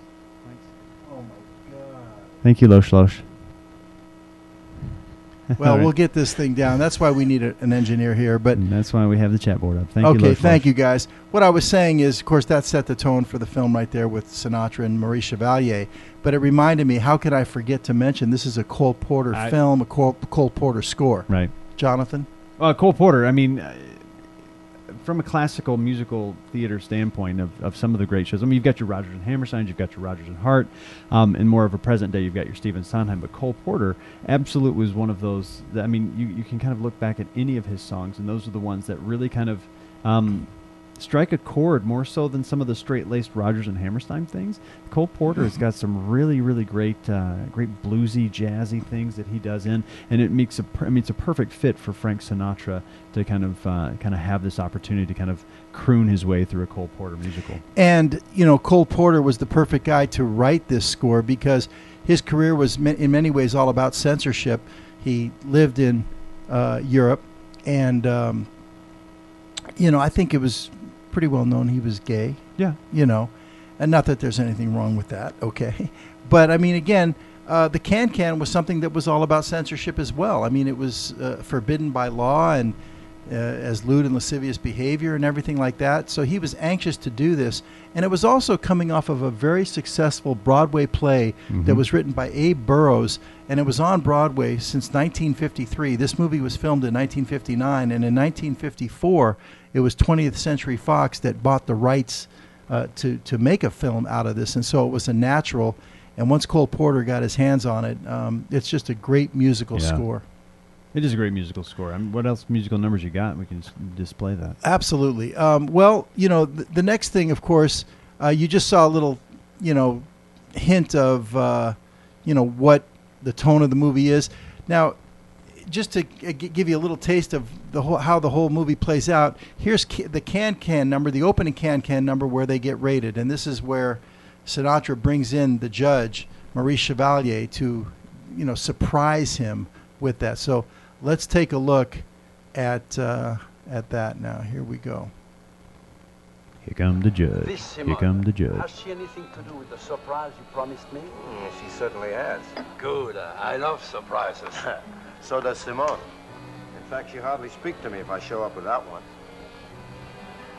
Oh my God. Thank you, Losh Losh. Well, we'll get this thing down. That's why we need an engineer here. But and that's why we have the chat board up. Thank you, okay, Losh thank Losh. you, guys. What I was saying is, of course, that set the tone for the film right there with Sinatra and Maurice Chevalier. But it reminded me, how could I forget to mention this is a Cole Porter film, a Cole Porter score. Right. Jonathan? Cole Porter, I mean, from a classical musical theater standpoint of some of the great shows, I mean, you've got your Rodgers and Hammersteins, you've got your Rodgers and Hart, and more of a present day, you've got your Stephen Sondheim. But Cole Porter, absolute was one of those that, I mean, you can kind of look back at any of his songs, and those are the ones that really kind of strike a chord more so than some of the straight-laced Rodgers and Hammerstein things. Cole Porter has got some really, really great bluesy, jazzy things that he does in, and it makes it's a perfect fit for Frank Sinatra to kind of have this opportunity to kind of croon his way through a Cole Porter musical. And Cole Porter was the perfect guy to write this score because his career was in many ways all about censorship. He lived in Europe, and I think it was pretty well known he was gay. Yeah. And not that there's anything wrong with that, okay? But, I mean, again, the Can-Can was something that was all about censorship as well. I mean, it was forbidden by law and as lewd and lascivious behavior and everything like that. So he was anxious to do this. And it was also coming off of a very successful Broadway play that was written by Abe Burrows, and it was on Broadway since 1953. This movie was filmed in 1959, and in 1954, it was 20th Century Fox that bought the rights to make a film out of this, and so it was a natural. And once Cole Porter got his hands on it, it's just a great musical score. It is a great musical score. I mean, what else musical numbers you got? We can display that. Absolutely. Well, the next thing, of course, you just saw a little, hint of, what the tone of the movie is. Now, just to give you a little taste of how the whole movie plays out, here's the Can-Can number, the opening Can-Can number where they get rated. And this is where Sinatra brings in the judge, Maurice Chevalier, to, surprise him with that. So let's take a look at that now. Here we go. Here come the judge. This Simone, Here come the judge. Has she anything to do with the surprise you promised me? She certainly has. Good. I love surprises. So does Simone. In fact, she hardly speaks to me if I show up without one.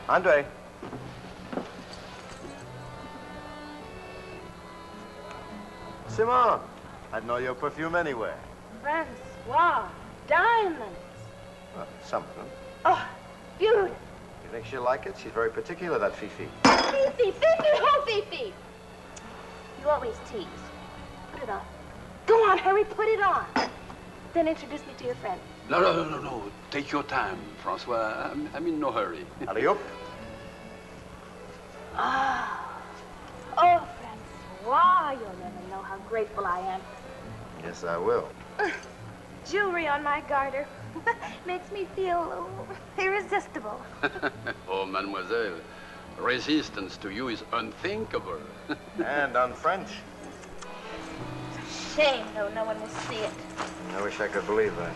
Andre. Simone, I'd know your perfume anywhere. Friends, Francois, diamonds. Some of them. Oh, beautiful. You think she'll like it? She's very particular, that Fifi. Fifi, who Fifi? You always tease. Put it on. Go on, hurry, put it on. Then introduce me to your friend. No. Take your time, Francois. I'm in no hurry. Alley-oop. Oh, Francois, you'll never know how grateful I am. Yes, I will. Jewelry on my garter makes me feel irresistible. Oh, mademoiselle, resistance to you is unthinkable. And on French. Shame, though, no one will see it. I wish I could believe that.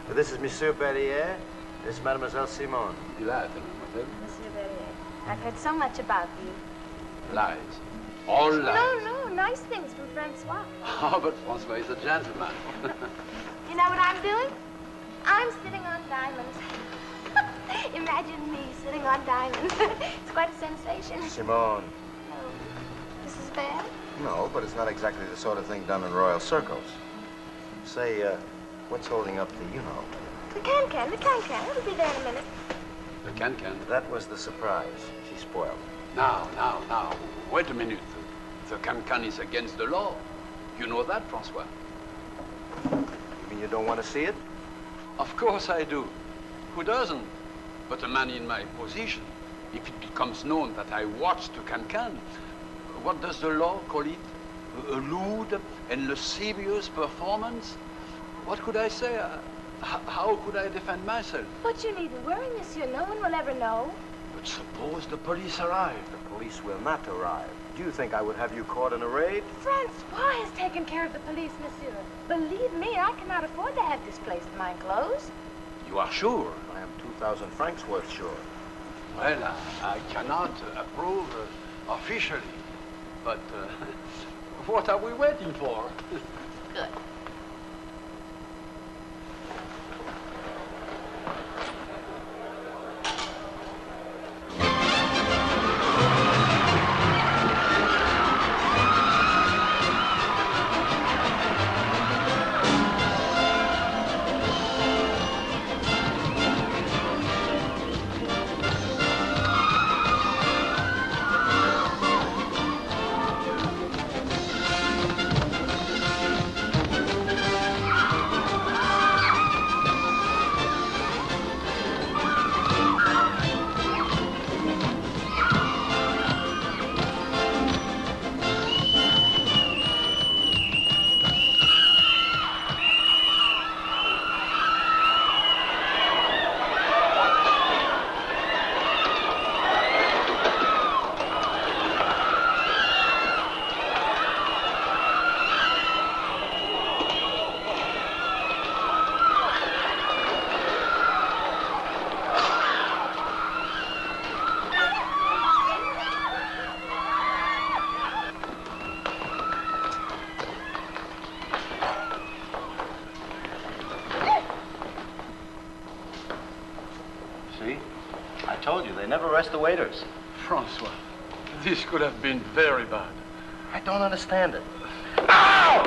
But this is Monsieur Barriere. This is Mademoiselle Simone. Delighted, mademoiselle. Monsieur Barriere, I've heard so much about you. Lies. All lies. No, nice things from Francois. Oh, but Francois is a gentleman. You know what I'm doing? I'm sitting on diamonds. Imagine me sitting on diamonds. It's quite a sensation. Simone. No, this is bad. No, but it's not exactly the sort of thing done in royal circles. Say, what's holding up the you-know? The can-can. It'll be there in a minute. The can-can? That was the surprise. She spoiled it. Now. Wait a minute. The can-can is against the law. You know that, Francois? You mean you don't want to see it? Of course I do. Who doesn't? But a man in my position, if it becomes known that I watched the can-can, what does the law call it? A lewd and lascivious performance? What could I say? How could I defend myself? But you needn't worry, monsieur. No one will ever know. But suppose the police arrive. The police will not arrive. Do you think I would have you caught in a raid? Francois has taken care of the police, monsieur. Believe me, I cannot afford to have this place in my clothes. You are sure? I am 2,000 francs worth sure. Well, I cannot approve officially. But what are we waiting for? Good. Never arrest the waiters. Francois, this could have been very bad. I don't understand it. Ow!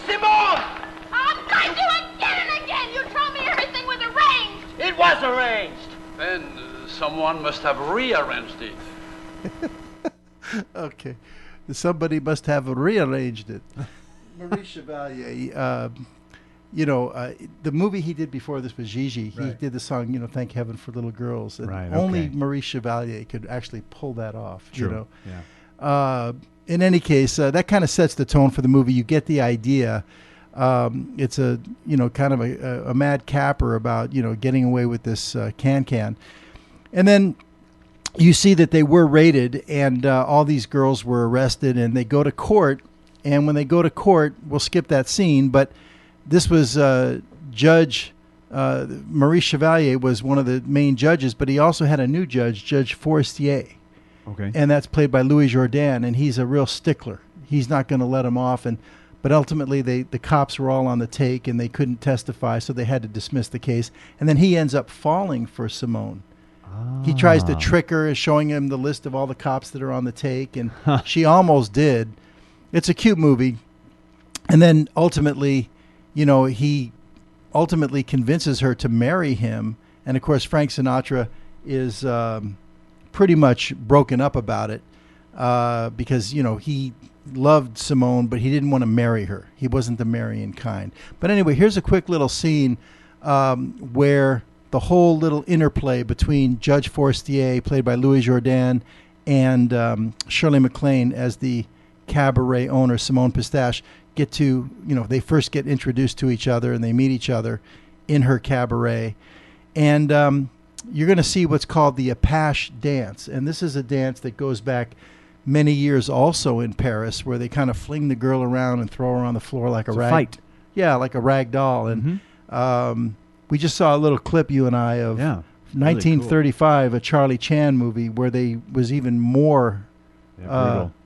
Simone! I'm going to again and again! You told me everything was arranged! It was arranged! Then someone must have rearranged it. Okay. Somebody must have rearranged it. Maurice Chevalier, the movie he did before this was Gigi. He did the song, Thank Heaven for Little Girls. And only Maurice Chevalier could actually pull that off. True. Yeah. In any case, that kind of sets the tone for the movie. You get the idea. It's a, kind of a mad capper about, getting away with this can. And then you see that they were raided and all these girls were arrested and they go to court. And when they go to court, we'll skip that scene, but this was Judge Maurice Chevalier was one of the main judges, but he also had a new judge, Judge Forestier. Okay. And that's played by Louis Jourdan, and he's a real stickler. He's not going to let him off. But ultimately, the cops were all on the take, and they couldn't testify, so they had to dismiss the case. And then he ends up falling for Simone. He tries to trick her, showing him the list of all the cops that are on the take, and she almost did. It's a cute movie. And then ultimately, he ultimately convinces her to marry him. And of course, Frank Sinatra is pretty much broken up about it because, he loved Simone, but he didn't want to marry her. He wasn't the marrying kind. But anyway, here's a quick little scene where the whole little interplay between Judge Forestier, played by Louis Jourdan, and Shirley MacLaine as the cabaret owner, Simone Pistache, they first get introduced to each other and they meet each other in her cabaret. And you're going to see what's called the Apache dance. And this is a dance that goes back many years also in Paris, where they kind of fling the girl around and throw her on the floor like It's a a rag. fight. Yeah, like a rag doll. And we just saw a little clip, you and I, of 1935, a Charlie Chan movie where they was even more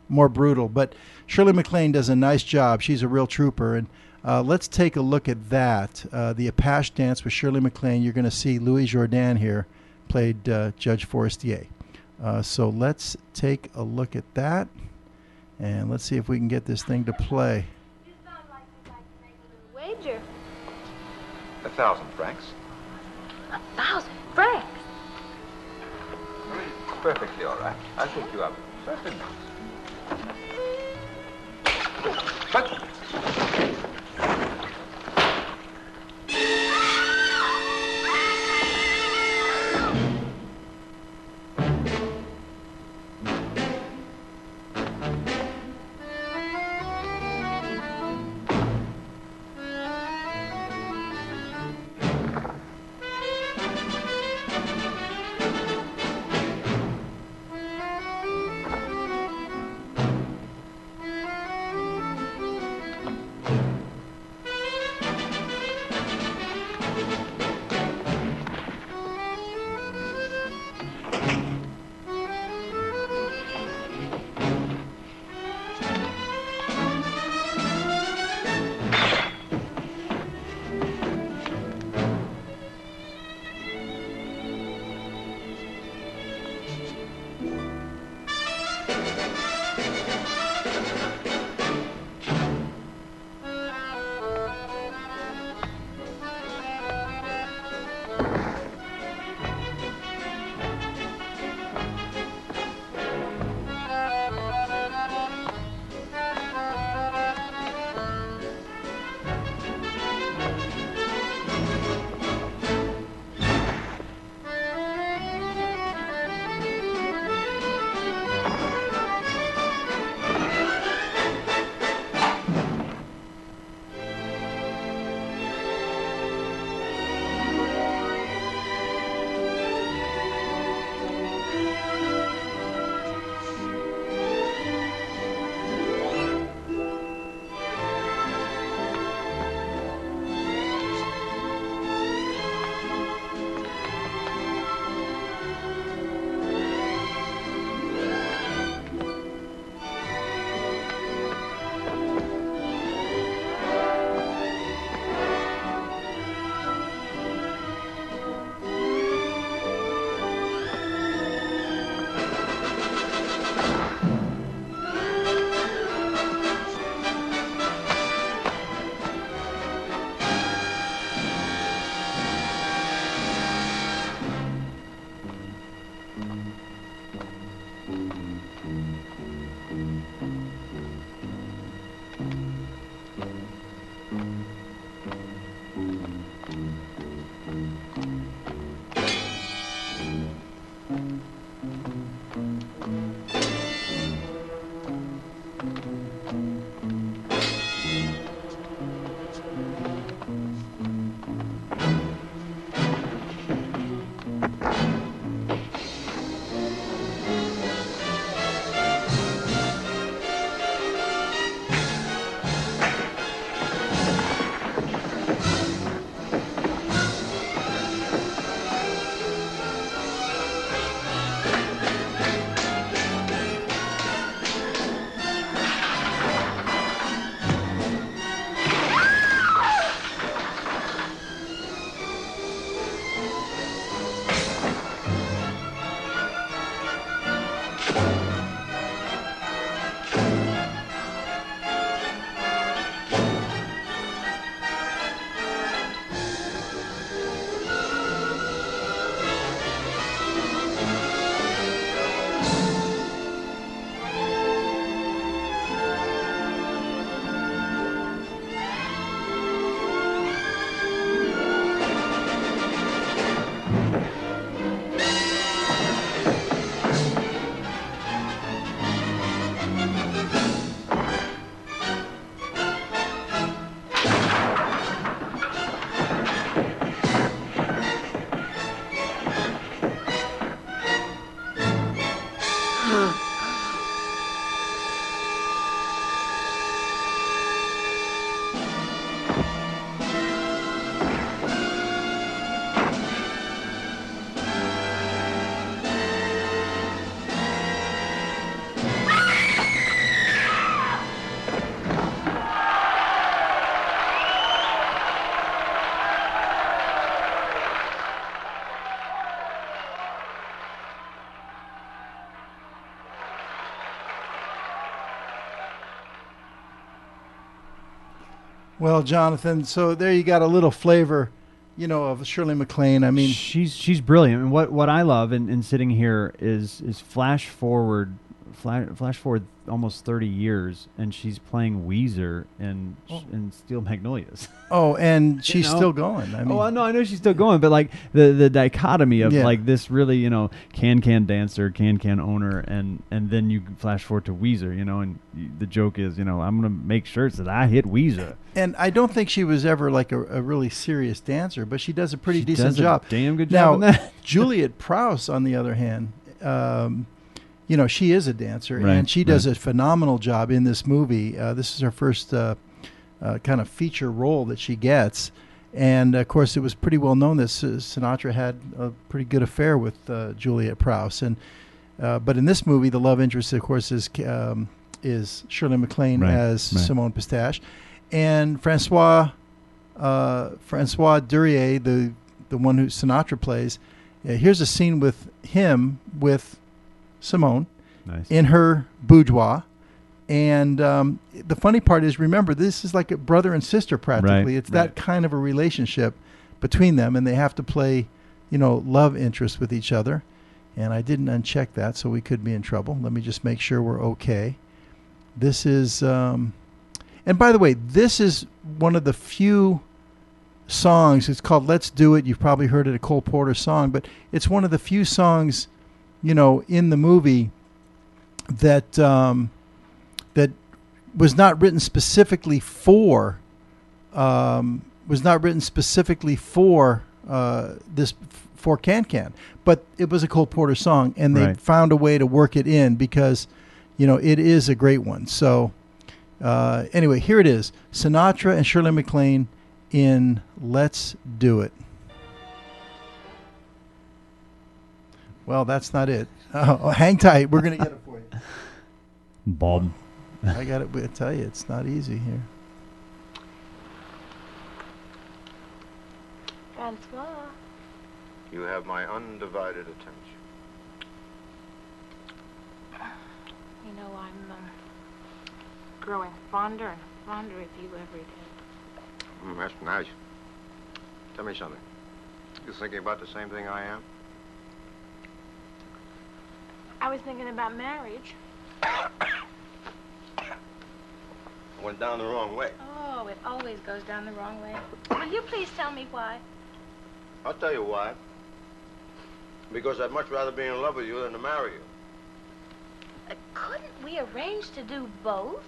brutal. But Shirley MacLaine does a nice job. She's a real trooper. And let's take a look at that. The Apache dance with Shirley MacLaine. You're going to see Louis Jourdan here, played Judge Forestier. So let's take a look at that. And let's see if we can get this thing to play. Wager. 1,000 francs. 1,000 francs. Perfectly all right. I'll take you up. Certainly. But Well, Jonathan, so there you got a little flavor, you know, of Shirley MacLaine. I mean, she's brilliant. And what I love in sitting here is flash forward almost 30 years, and she's playing Weezer in Steel Magnolias. Oh, and she's still going. I mean, I know she's still going, but like the dichotomy of Yeah. like this really, you know, can dancer, can owner, and then you flash forward to Weezer, you know, and the joke is, you know, I'm gonna make shirts that I hit Weezer. And I don't think she was ever like a really serious dancer, but she does a pretty decent does a job. damn good now, job in that. Juliet Prowse, on the other hand, you know, she is a dancer, Right, and she does a phenomenal job in this movie. This is her first kind of feature role that she gets. And, of course, it was pretty well known that Sinatra had a pretty good affair with Juliet Prowse. And but in this movie, the love interest, of course, is Shirley MacLaine as Simone Pistache. And Francois Durier, the one who Sinatra plays, here's a scene with him with Simone in her boudoir. And the funny part is, remember, this is like a brother and sister practically. It's that kind of a relationship between them, and they have to play, you know, love interest with each other. And I didn't uncheck that, so we could be in trouble. Let me just make sure we're okay. This is, and by the way, this is one of the few songs. It's called "Let's Do It." You've probably heard it, a Cole Porter song, but it's one of the few songs, you know, in the movie that that was not written specifically for this for Can, but it was a Cole Porter song, and they found a way to work it in because, you know, it is a great one. So anyway, here it is: Sinatra and Shirley MacLaine in "Let's Do It." Well, that's not it. Oh, hang tight. We're going to get it for you. Bob. I got it. I tell you, it's not easy here. Francois. You have my undivided attention. You know, I'm growing fonder and fonder of you every day. That's nice. Tell me something. You thinking about the same thing I am? I was thinking about marriage. I went down the wrong way. Oh, it always goes down the wrong way. Will you please tell me why? I'll tell you why. Because I'd much rather be in love with you than to marry you. Couldn't we arrange to do both?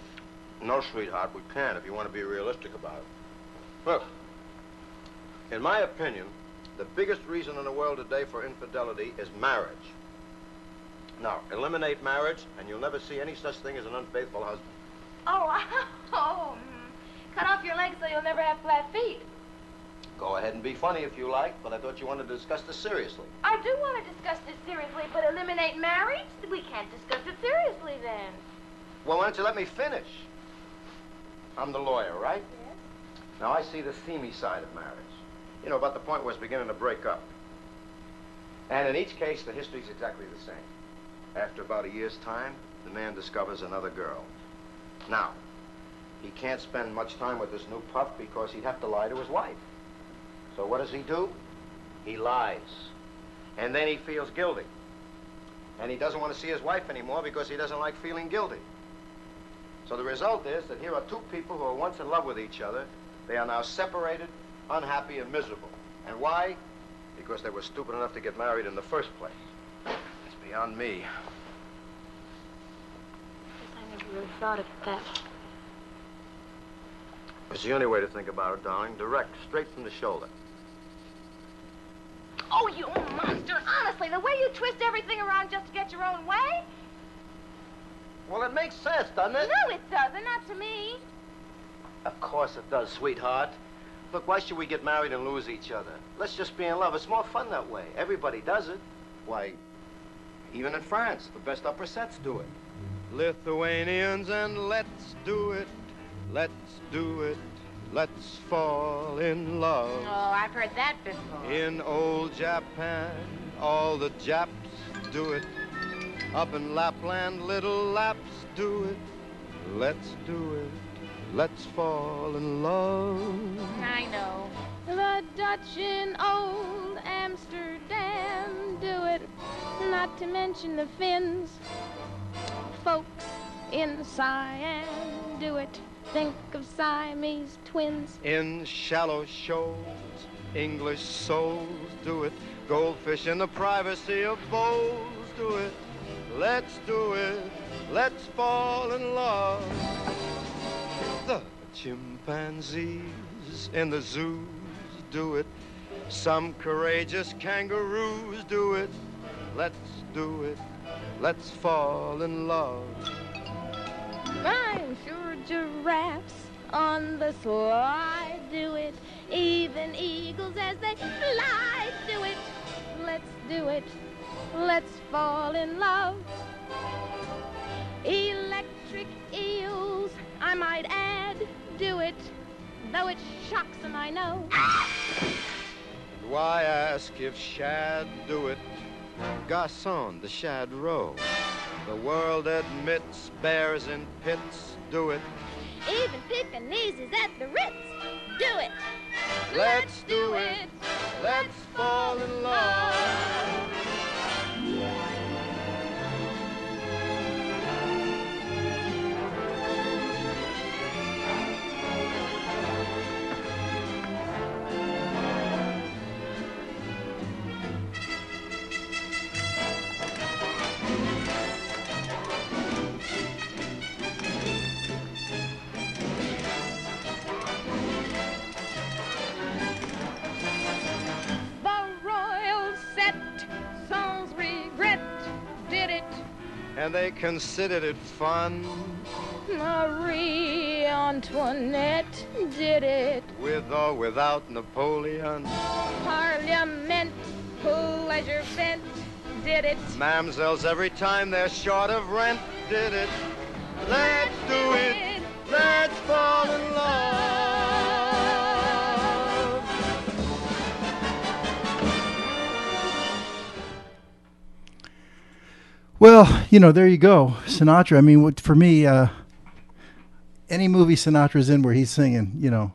No, sweetheart, we can't if you want to be realistic about it. Look, in my opinion, the biggest reason in the world today for infidelity is marriage. Now, eliminate marriage, and you'll never see any such thing as an unfaithful husband. Cut off your legs so you'll never have flat feet. Go ahead and be funny if you like, but I thought you wanted to discuss this seriously. I do want to discuss this seriously, but eliminate marriage? We can't discuss it seriously then. Well, why don't you let me finish? I'm the lawyer, right? Yes. Now, I see the steamy side of marriage. You know, about the point where it's beginning to break up. And in each case, the history's exactly the same. After about a year's time, the man discovers another girl. Now, he can't spend much time with this new puff because he'd have to lie to his wife. So what does he do? He lies. And then he feels guilty. And he doesn't want to see his wife anymore because he doesn't like feeling guilty. So the result is that here are two people who were once in love with each other. They are now separated, unhappy, and miserable. And why? Because they were stupid enough to get married in the first place. It's beyond me. I never really thought of it that way. It's the only way to think about it, darling. Direct, straight from the shoulder. Oh, you monster! Honestly, the way you twist everything around just to get your own way? Well, it makes sense, doesn't it? No, it doesn't. Not to me. Of course it does, sweetheart. Look, why should we get married and lose each other? Let's just be in love. It's more fun that way. Everybody does it. Why, even in France, the best upper sets do it. Lithuanians, and let's do it. Let's do it. Let's fall in love. Oh, I've heard that before. In old Japan, all the Japs do it. Up in Lapland, little Laps do it. Let's do it. let's fall in love. I know. The Dutch in old Amsterdam do it, not to mention the Finns. Folks in Siam do it, think of Siamese twins. In shallow shoals, English souls do it. Goldfish in the privacy of bowls do it. Let's do it, let's fall in love. The chimpanzees in the zoos do it. Some courageous kangaroos do it. Let's do it, let's fall in love. I'm sure giraffes on the slide do it. Even eagles as they fly do it. Let's do it, let's fall in love. Electric eels, I might add, do it, though it shocks them, I know. Why ask if shad do it? Garçon, the shad roe. The world admits bears in pits do it. Even Pekingese at the Ritz, do it. Let's do it, let's fall in love. And they considered it fun. Marie Antoinette did it. With or without Napoleon. Parliament, pleasure vent, did it. Mamsells every time they're short of rent did it. Let's do it, let's fall in love. Well, you know, there you go. Sinatra. I mean, for me, any movie Sinatra's in where he's singing, you know,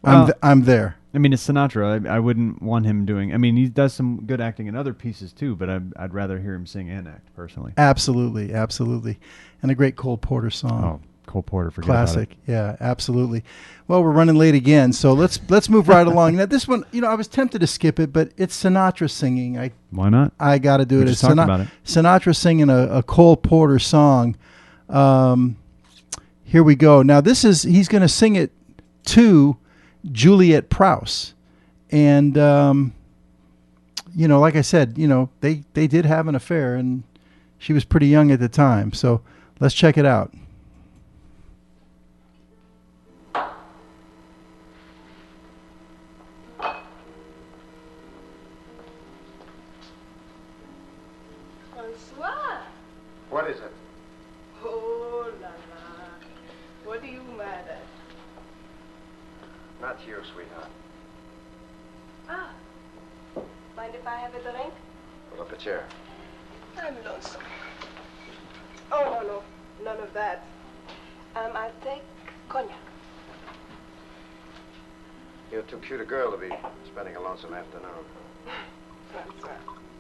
I'm there. I mean, it's Sinatra. I wouldn't want him doing. I mean, he does some good acting in other pieces too, but I'd rather hear him sing and act personally. Absolutely, absolutely, and a great Cole Porter song. Oh, Cole Porter, forget classic. about it. Yeah, absolutely. Well, we're running late again, so let's move right along. Now, this one, you know, I was tempted to skip it, but it's Sinatra singing. Why not? I got to do it. Just talk about it. Sinatra singing a Cole Porter song. Here we go. Now, he's going to sing it to Juliet Prowse, and you know, like I said, you know, they did have an affair, and she was pretty young at the time. So let's check it out. Francois. What is it? Oh, la la. What are you mad at? Not you, sweetheart. Ah. Mind if I have a drink? Pull up a chair. I'm lonesome. Oh, no. None of that. I'll take cognac. You're too cute a girl to be spending a lonesome afternoon. Francois,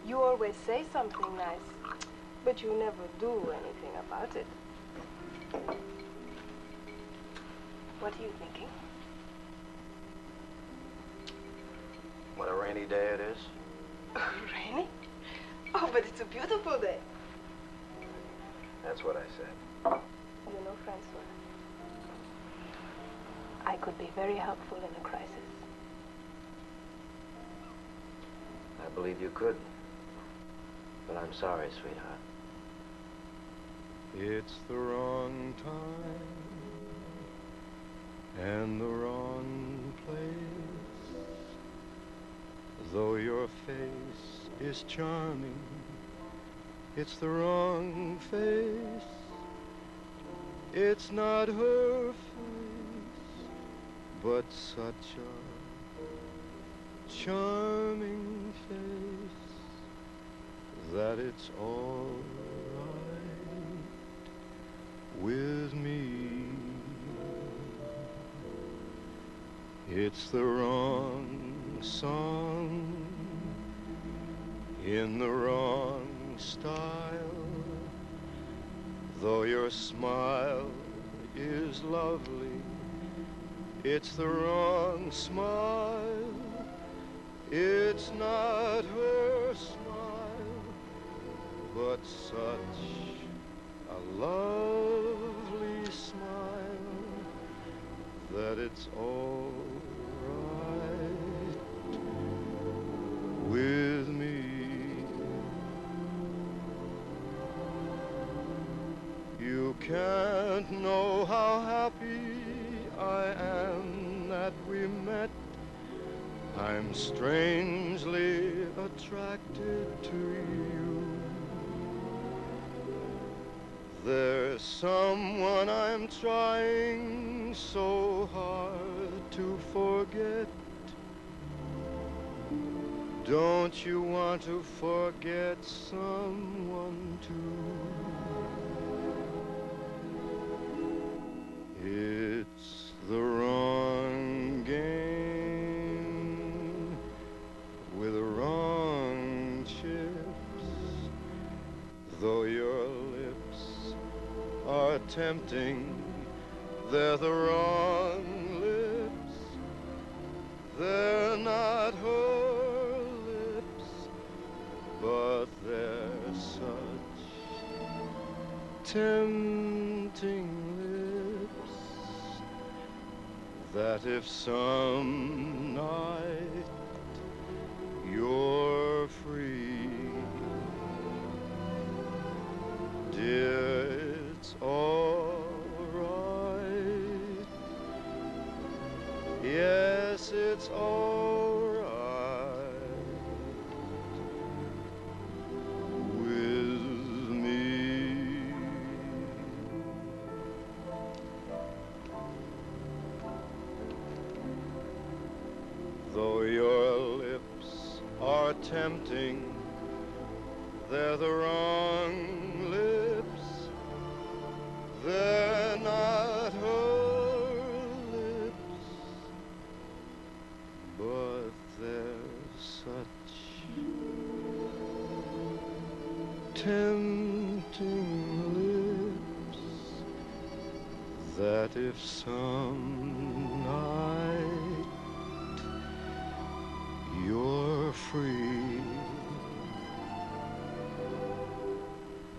you always say something nice, but you never do anything about it. What are you thinking? What a rainy day it is. Rainy? Oh, but it's a beautiful day. That's what I said. You know, Francois, I could be very helpful in a crisis. I believe you could. But I'm sorry, sweetheart. It's the wrong time and the wrong place. Though your face is charming, it's the wrong face. It's not her face, but such a charming face that it's all right with me. It's the wrong song in the wrong style. Though your smile is lovely, it's the wrong smile. It's not her smile, but such a lovely smile that it's all right with me. You can't know how happy I am that we met. I'm strangely attracted to you. There's someone I'm trying so hard to forget. Don't you want to forget someone too? It's the wrong game with the wrong chips. Though your lips are tempting, they're the wrong lips. They're not her lips, but they're such tempting lips that if some night you're free, dear, it's all right. Yes, it's all right with me. Though your lips are tempting, they're the wrong lips. They're not her lips, but they're such tempting lips that if some night you're free,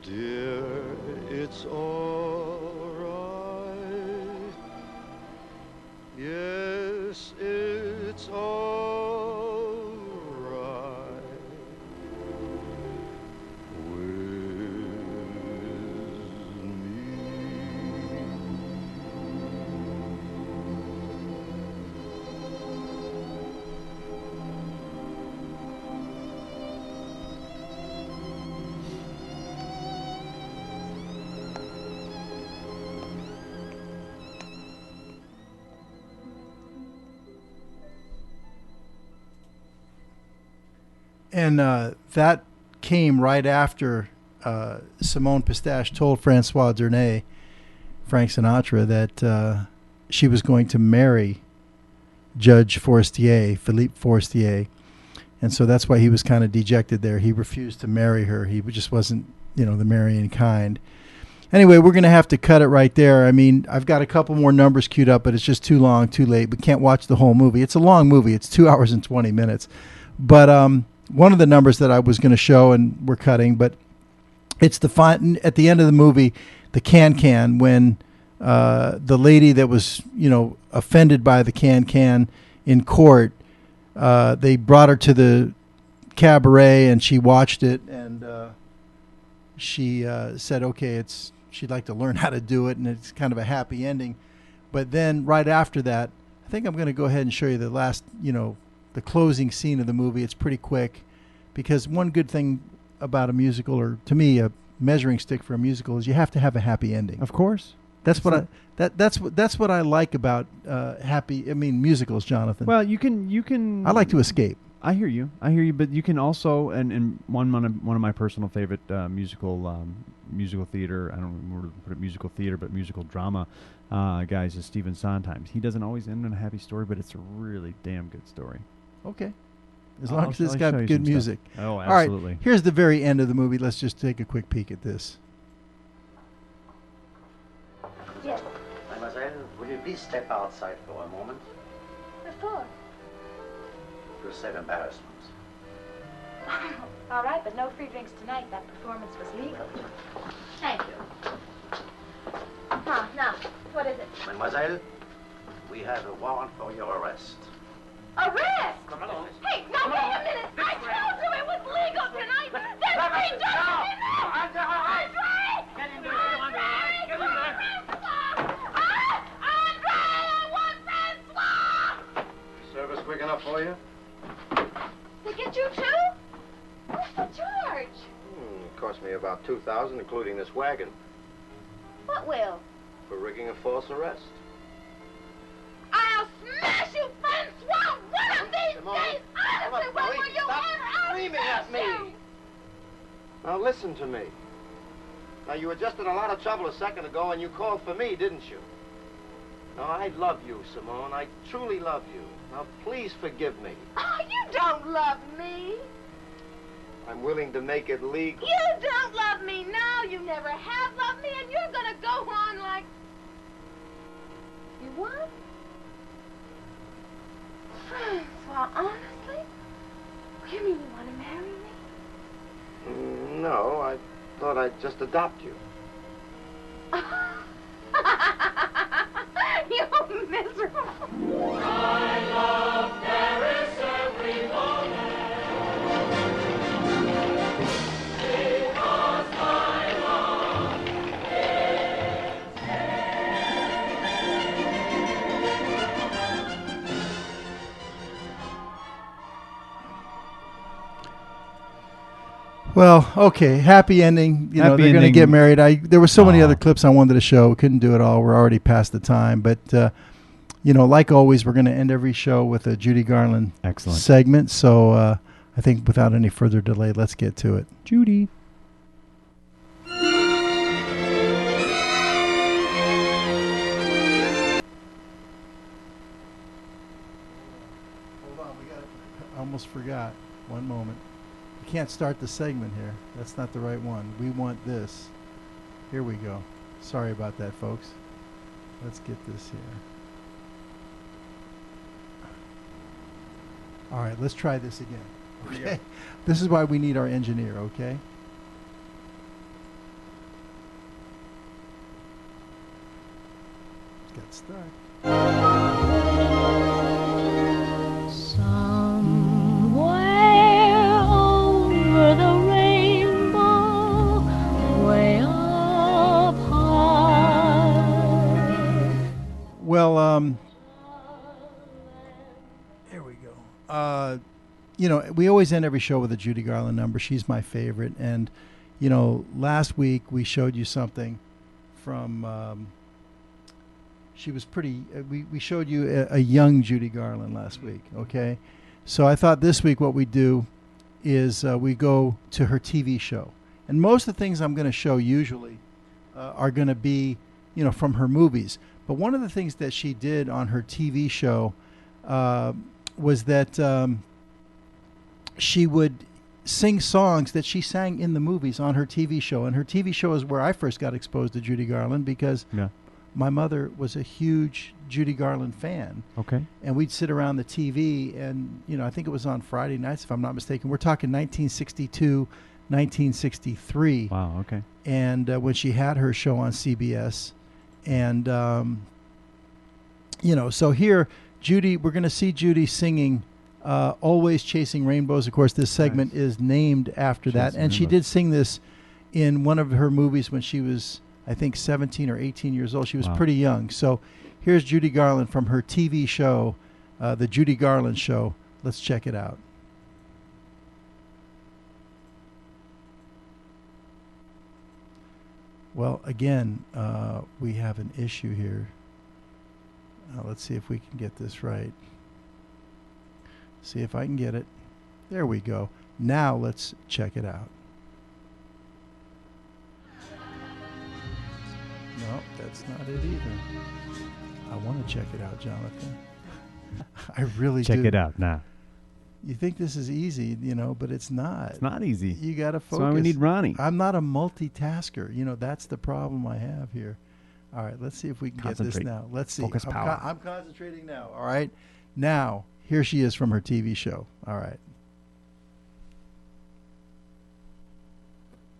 dear, it's all right. Yes, it's all right with me. And that came right after Simone Pistache told Francois Dernier, Frank Sinatra, that she was going to marry Judge Forestier, Philippe Forestier. And so that's why he was kind of dejected there. He refused to marry her. He just wasn't, the marrying kind. Anyway, we're going to have to cut it right there. I mean, I've got a couple more numbers queued up, but it's just too long, too late. We can't watch the whole movie. It's a long movie. It's 2 hours and 20 minutes. But one of the numbers that I was going to show, and we're cutting, but it's at the end of the movie, the can when the lady that was, offended by the can in court, they brought her to the cabaret and she watched it, and she said, okay, she'd like to learn how to do it, and it's kind of a happy ending. But then right after that, I think I'm going to go ahead and show you the last, the closing scene of the movie. It's pretty quick, because one good thing about a musical, or to me a measuring stick for a musical, is you have to have a happy ending. Of course. That's what I like about musicals, Jonathan. Well, you can I like to escape. I hear you. But you can also, and one of my personal favorite musical theater. I don't remember to put it musical theater, but musical drama guys is Stephen Sondheim. He doesn't always end in a happy story, but it's a really damn good story. Okay. As long as it's got good music. Oh, All absolutely. right. Here's the very end of the movie. Let's just take a quick peek at this. Yes. Mademoiselle, will you please step outside for a moment? What for? To save embarrassment. All right, but no free drinks tonight. That performance was legal. Thank you. Now, what is it? Mademoiselle, we have a warrant for your arrest. Arrest! Come along. Hey, now wait a minute! I told you it was legal tonight! There's free drinks in there! Andre! Get in there, Andre! Get in there! Andre, I want Francois! Service quick enough for you? They get you too? What's the charge? It cost me about $2,000, including this wagon, What will? for rigging a false arrest. I'll smash you, Francois, one of these days! Honestly, when will you ever? I'll Screaming at smash you! me! Now listen to me. Now you were just in a lot of trouble a second ago and you called for me, didn't you? Now I love you, Simone. I truly love you. Now please forgive me. Oh, you don't love me. I'm willing to make it legal. You don't love me now. You never have loved me, and you're gonna go on like... You what? Francois, honestly? You mean you want to marry me? No, I thought I'd just adopt you. You miserable. I love Paris every moment. Because I love Well, okay, happy ending. You know, Happy they're going to ending. get married. There were so many other clips I wanted to show. Couldn't do it all. We're already past the time. But, you know, like always, we're going to end every show with a Judy Garland Excellent. segment. So I think without any further delay, let's get to it. Judy. Hold on, I almost forgot. One moment. You can't start the segment here. That's not the right one. We want this. Here we go. Sorry about that, folks. Let's get this here. All right, let's try this again. Okay. This is why we need our engineer, okay? Let's get stuck. Somewhere over the rainbow, way up high. Well, here we go. You know, we always end every show with a Judy Garland number. She's my favorite. And, you know, last week we showed you something from, she was pretty, we showed you a young Judy Garland last week, okay? So I thought this week what we do is we go to her TV show. And most of the things I'm going to show usually are going to be, you know, from her movies. But one of the things that she did on her TV show was that she would sing songs that she sang in the movies on her TV show. And her TV show is where I first got exposed to Judy Garland because my mother was a huge Judy Garland fan. Okay. And we'd sit around the TV and, you know, I think it was on Friday nights, if I'm not mistaken. We're talking 1962, 1963. Wow, okay. And when she had her show on CBS. And, you know, so here, Judy, we're going to see Judy singing Always Chasing Rainbows. Of course, this segment is named after that. Chasing And she Rainbows. did sing this in one of her movies when she was, I think, 17 or 18 years old. She was Wow. pretty young. So here's Judy Garland from her TV show, The Judy Garland Show. Let's check it out. Well, again, we have an issue here. Let's see if we can get this right. See if I can get it. There we go. Now let's check it out. No, that's not it either. I want to check it out, Jonathan. I really do. Check it out now. You think this is easy, you know, but it's not. It's not easy. You got to focus. That's why we need Ronnie. I'm not a multitasker. You know, that's the problem I have here. All right, let's see if we can get this now. Let's see. Focus power. I'm concentrating now. All right. Now, here she is from her TV show. All right.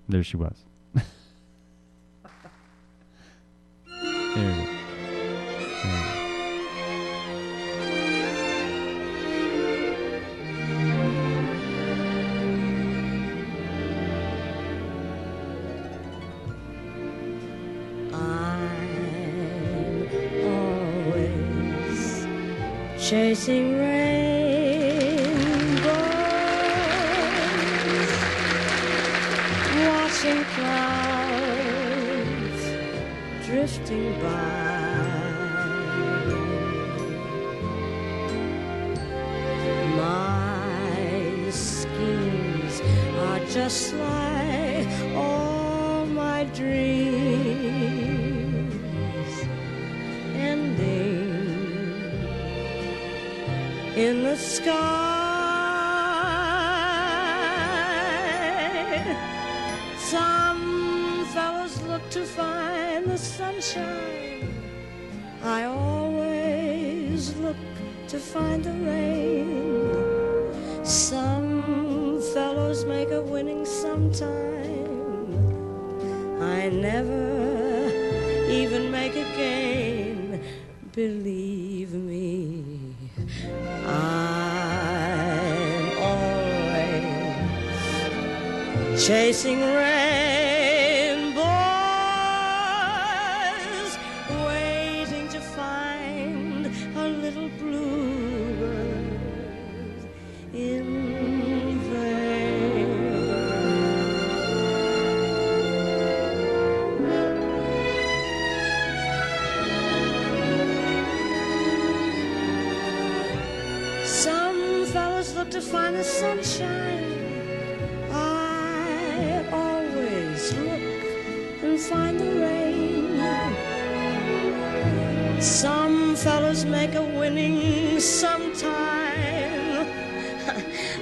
There she was. There we go. Chasing rainbows, watching clouds drifting by. My schemes are just like all my dreams, ending in the sky. Some fellows look to find the sunshine. I always look to find the rain. Some fellows make a winning sometime. I never even make a gain. Believe me, I'm always chasing rainbows, waiting to find a little bluebird in vain. Some fellas look to find the sunshine. I always look and find the rain. Some fellas make a winning sometime.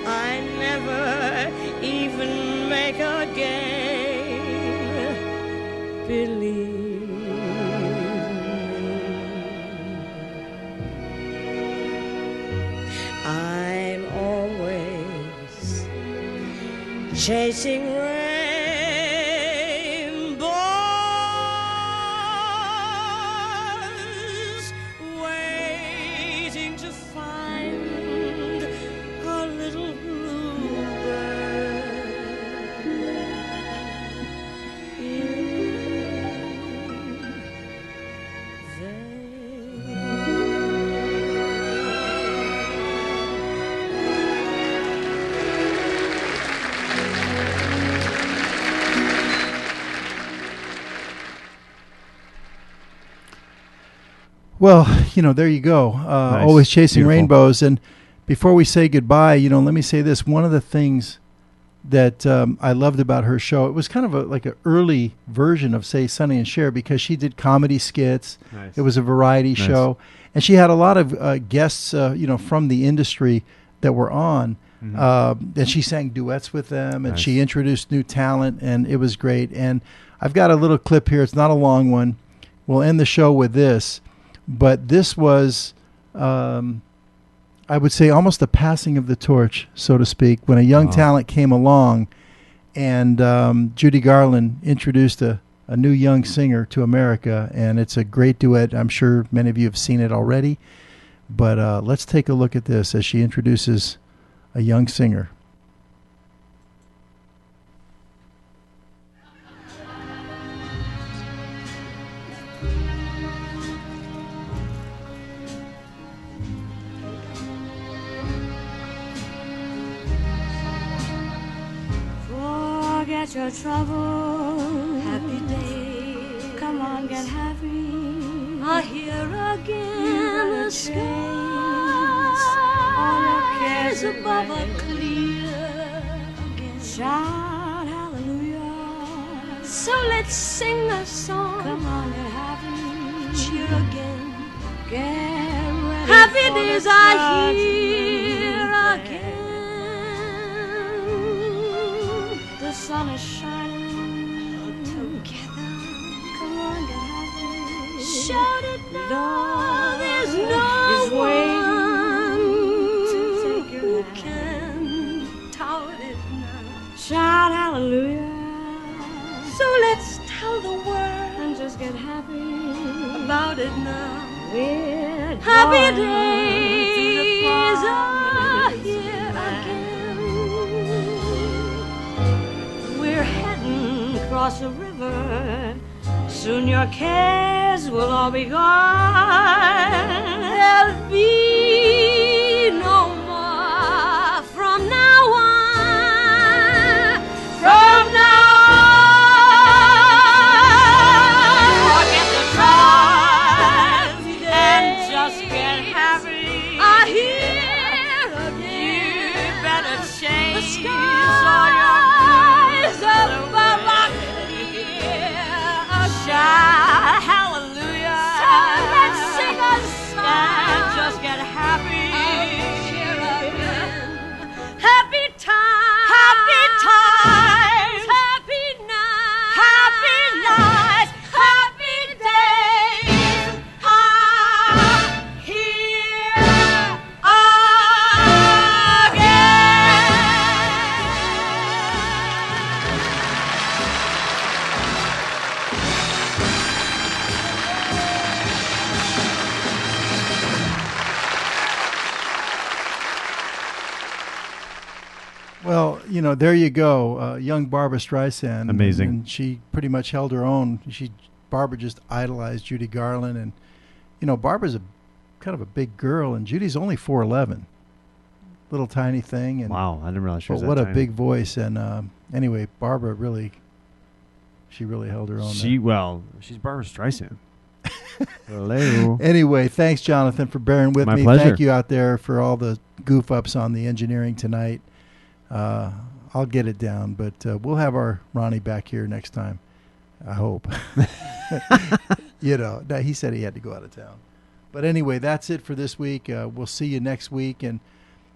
I never even make a gain. Believe me, I'm always chasing rainbows, waiting to find a little bluebird Well, you know, there you go. Nice. Always chasing Beautiful. rainbows. And before we say goodbye, you know, let me say this. One of the things that I loved about her show, it was kind of like an early version of, say, Sonny and Cher, because she did comedy skits. Nice. It was a variety Nice. show. And she had a lot of guests, you know, from the industry that were on. And she sang duets with them, and Nice. she introduced new talent, and it was great. And I've got a little clip here. It's not a long one. We'll end the show with this. But this was, I would say, almost the passing of the torch, so to speak, when a young talent came along, and Judy Garland introduced a new young singer to America, and it's a great duet. I'm sure many of you have seen it already, but let's take a look at this as she introduces a young singer. Forget your trouble, happy day. Come on, get happy. I hear again the skies, all your cares above are clear. Shout hallelujah. So let's sing a song. Come on, get happy. Cheer again. Get ready. Happy days are here again. The sun is shining together. Come on, get happy. Shout it now. There's no one who can tout it now. Shout hallelujah. So let's tell the world and just get happy about it now. We're happy days are here again. We're heading across the river. Soon your cares will all be gone. There'll be no more from now on. From now on. Forget the troubles and just get happy. I hear again. You better change the skies above our shout hallelujah. So let's sing a song and just get happy. Cheer again. Happy times. Happy times. Happy nights. Happy nights. Happy days are here Well, there you go. Young Barbra Streisand. Amazing. And she pretty much held her own. Barbra just idolized Judy Garland. And, Barbara's kind of a big girl, and Judy's only 4'11". Little tiny thing. And wow, I didn't realize she was that what tiny. a big voice. And anyway, Barbara really held her own. She's Barbra Streisand. Hello. Anyway, thanks, Jonathan, for bearing with My me. pleasure. Thank you out there for all the goof ups on the engineering tonight. I'll get it down, but we'll have our Ronnie back here next time. I hope. He said he had to go out of town. But anyway, that's it for this week. We'll see you next week. And,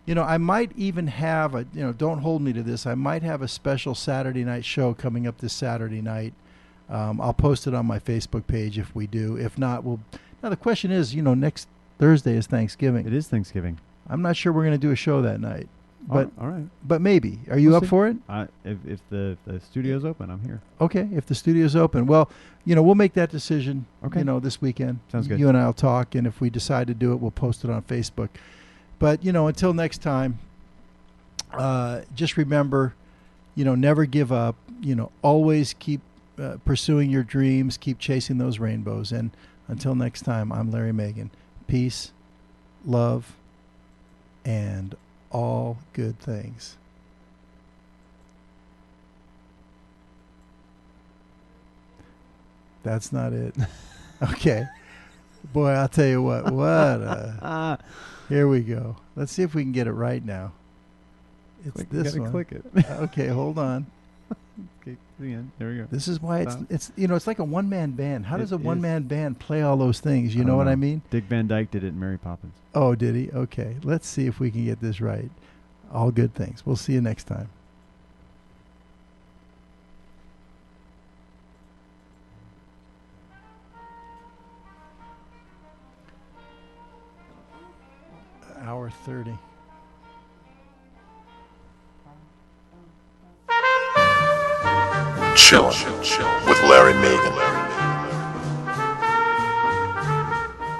I might even have don't hold me to this. I might have a special Saturday night show coming up this Saturday night. I'll post it on my Facebook page if we do. If not, now the question is, next Thursday is Thanksgiving. It is Thanksgiving. I'm not sure we're going to do a show that night. But all right. But maybe. Are you We'll up see. for it? If the studio's open, I'm here. Okay, if the studio's open. Well, we'll make that decision, Okay. This weekend. Sounds good. You and I will talk, and if we decide to do it, we'll post it on Facebook. But, until next time, just remember, never give up. Always keep pursuing your dreams, keep chasing those rainbows. And until next time, I'm Larry Megan. Peace, love, and all good things. That's not it. Okay. Boy, I'll tell you what. Here we go. Let's see if we can get it right now. It's this gotta one. click it. Okay, hold on. Okay, the end. There we go. This is why Stop. it's like a one-man band. How does It a one-man band play all those things? You know what I mean? Dick Van Dyke did it in Mary Poppins. Oh, did he? Okay. Let's see if we can get this right. All good things. We'll see you next time. Hour 30. Chillin' with Larry Megan.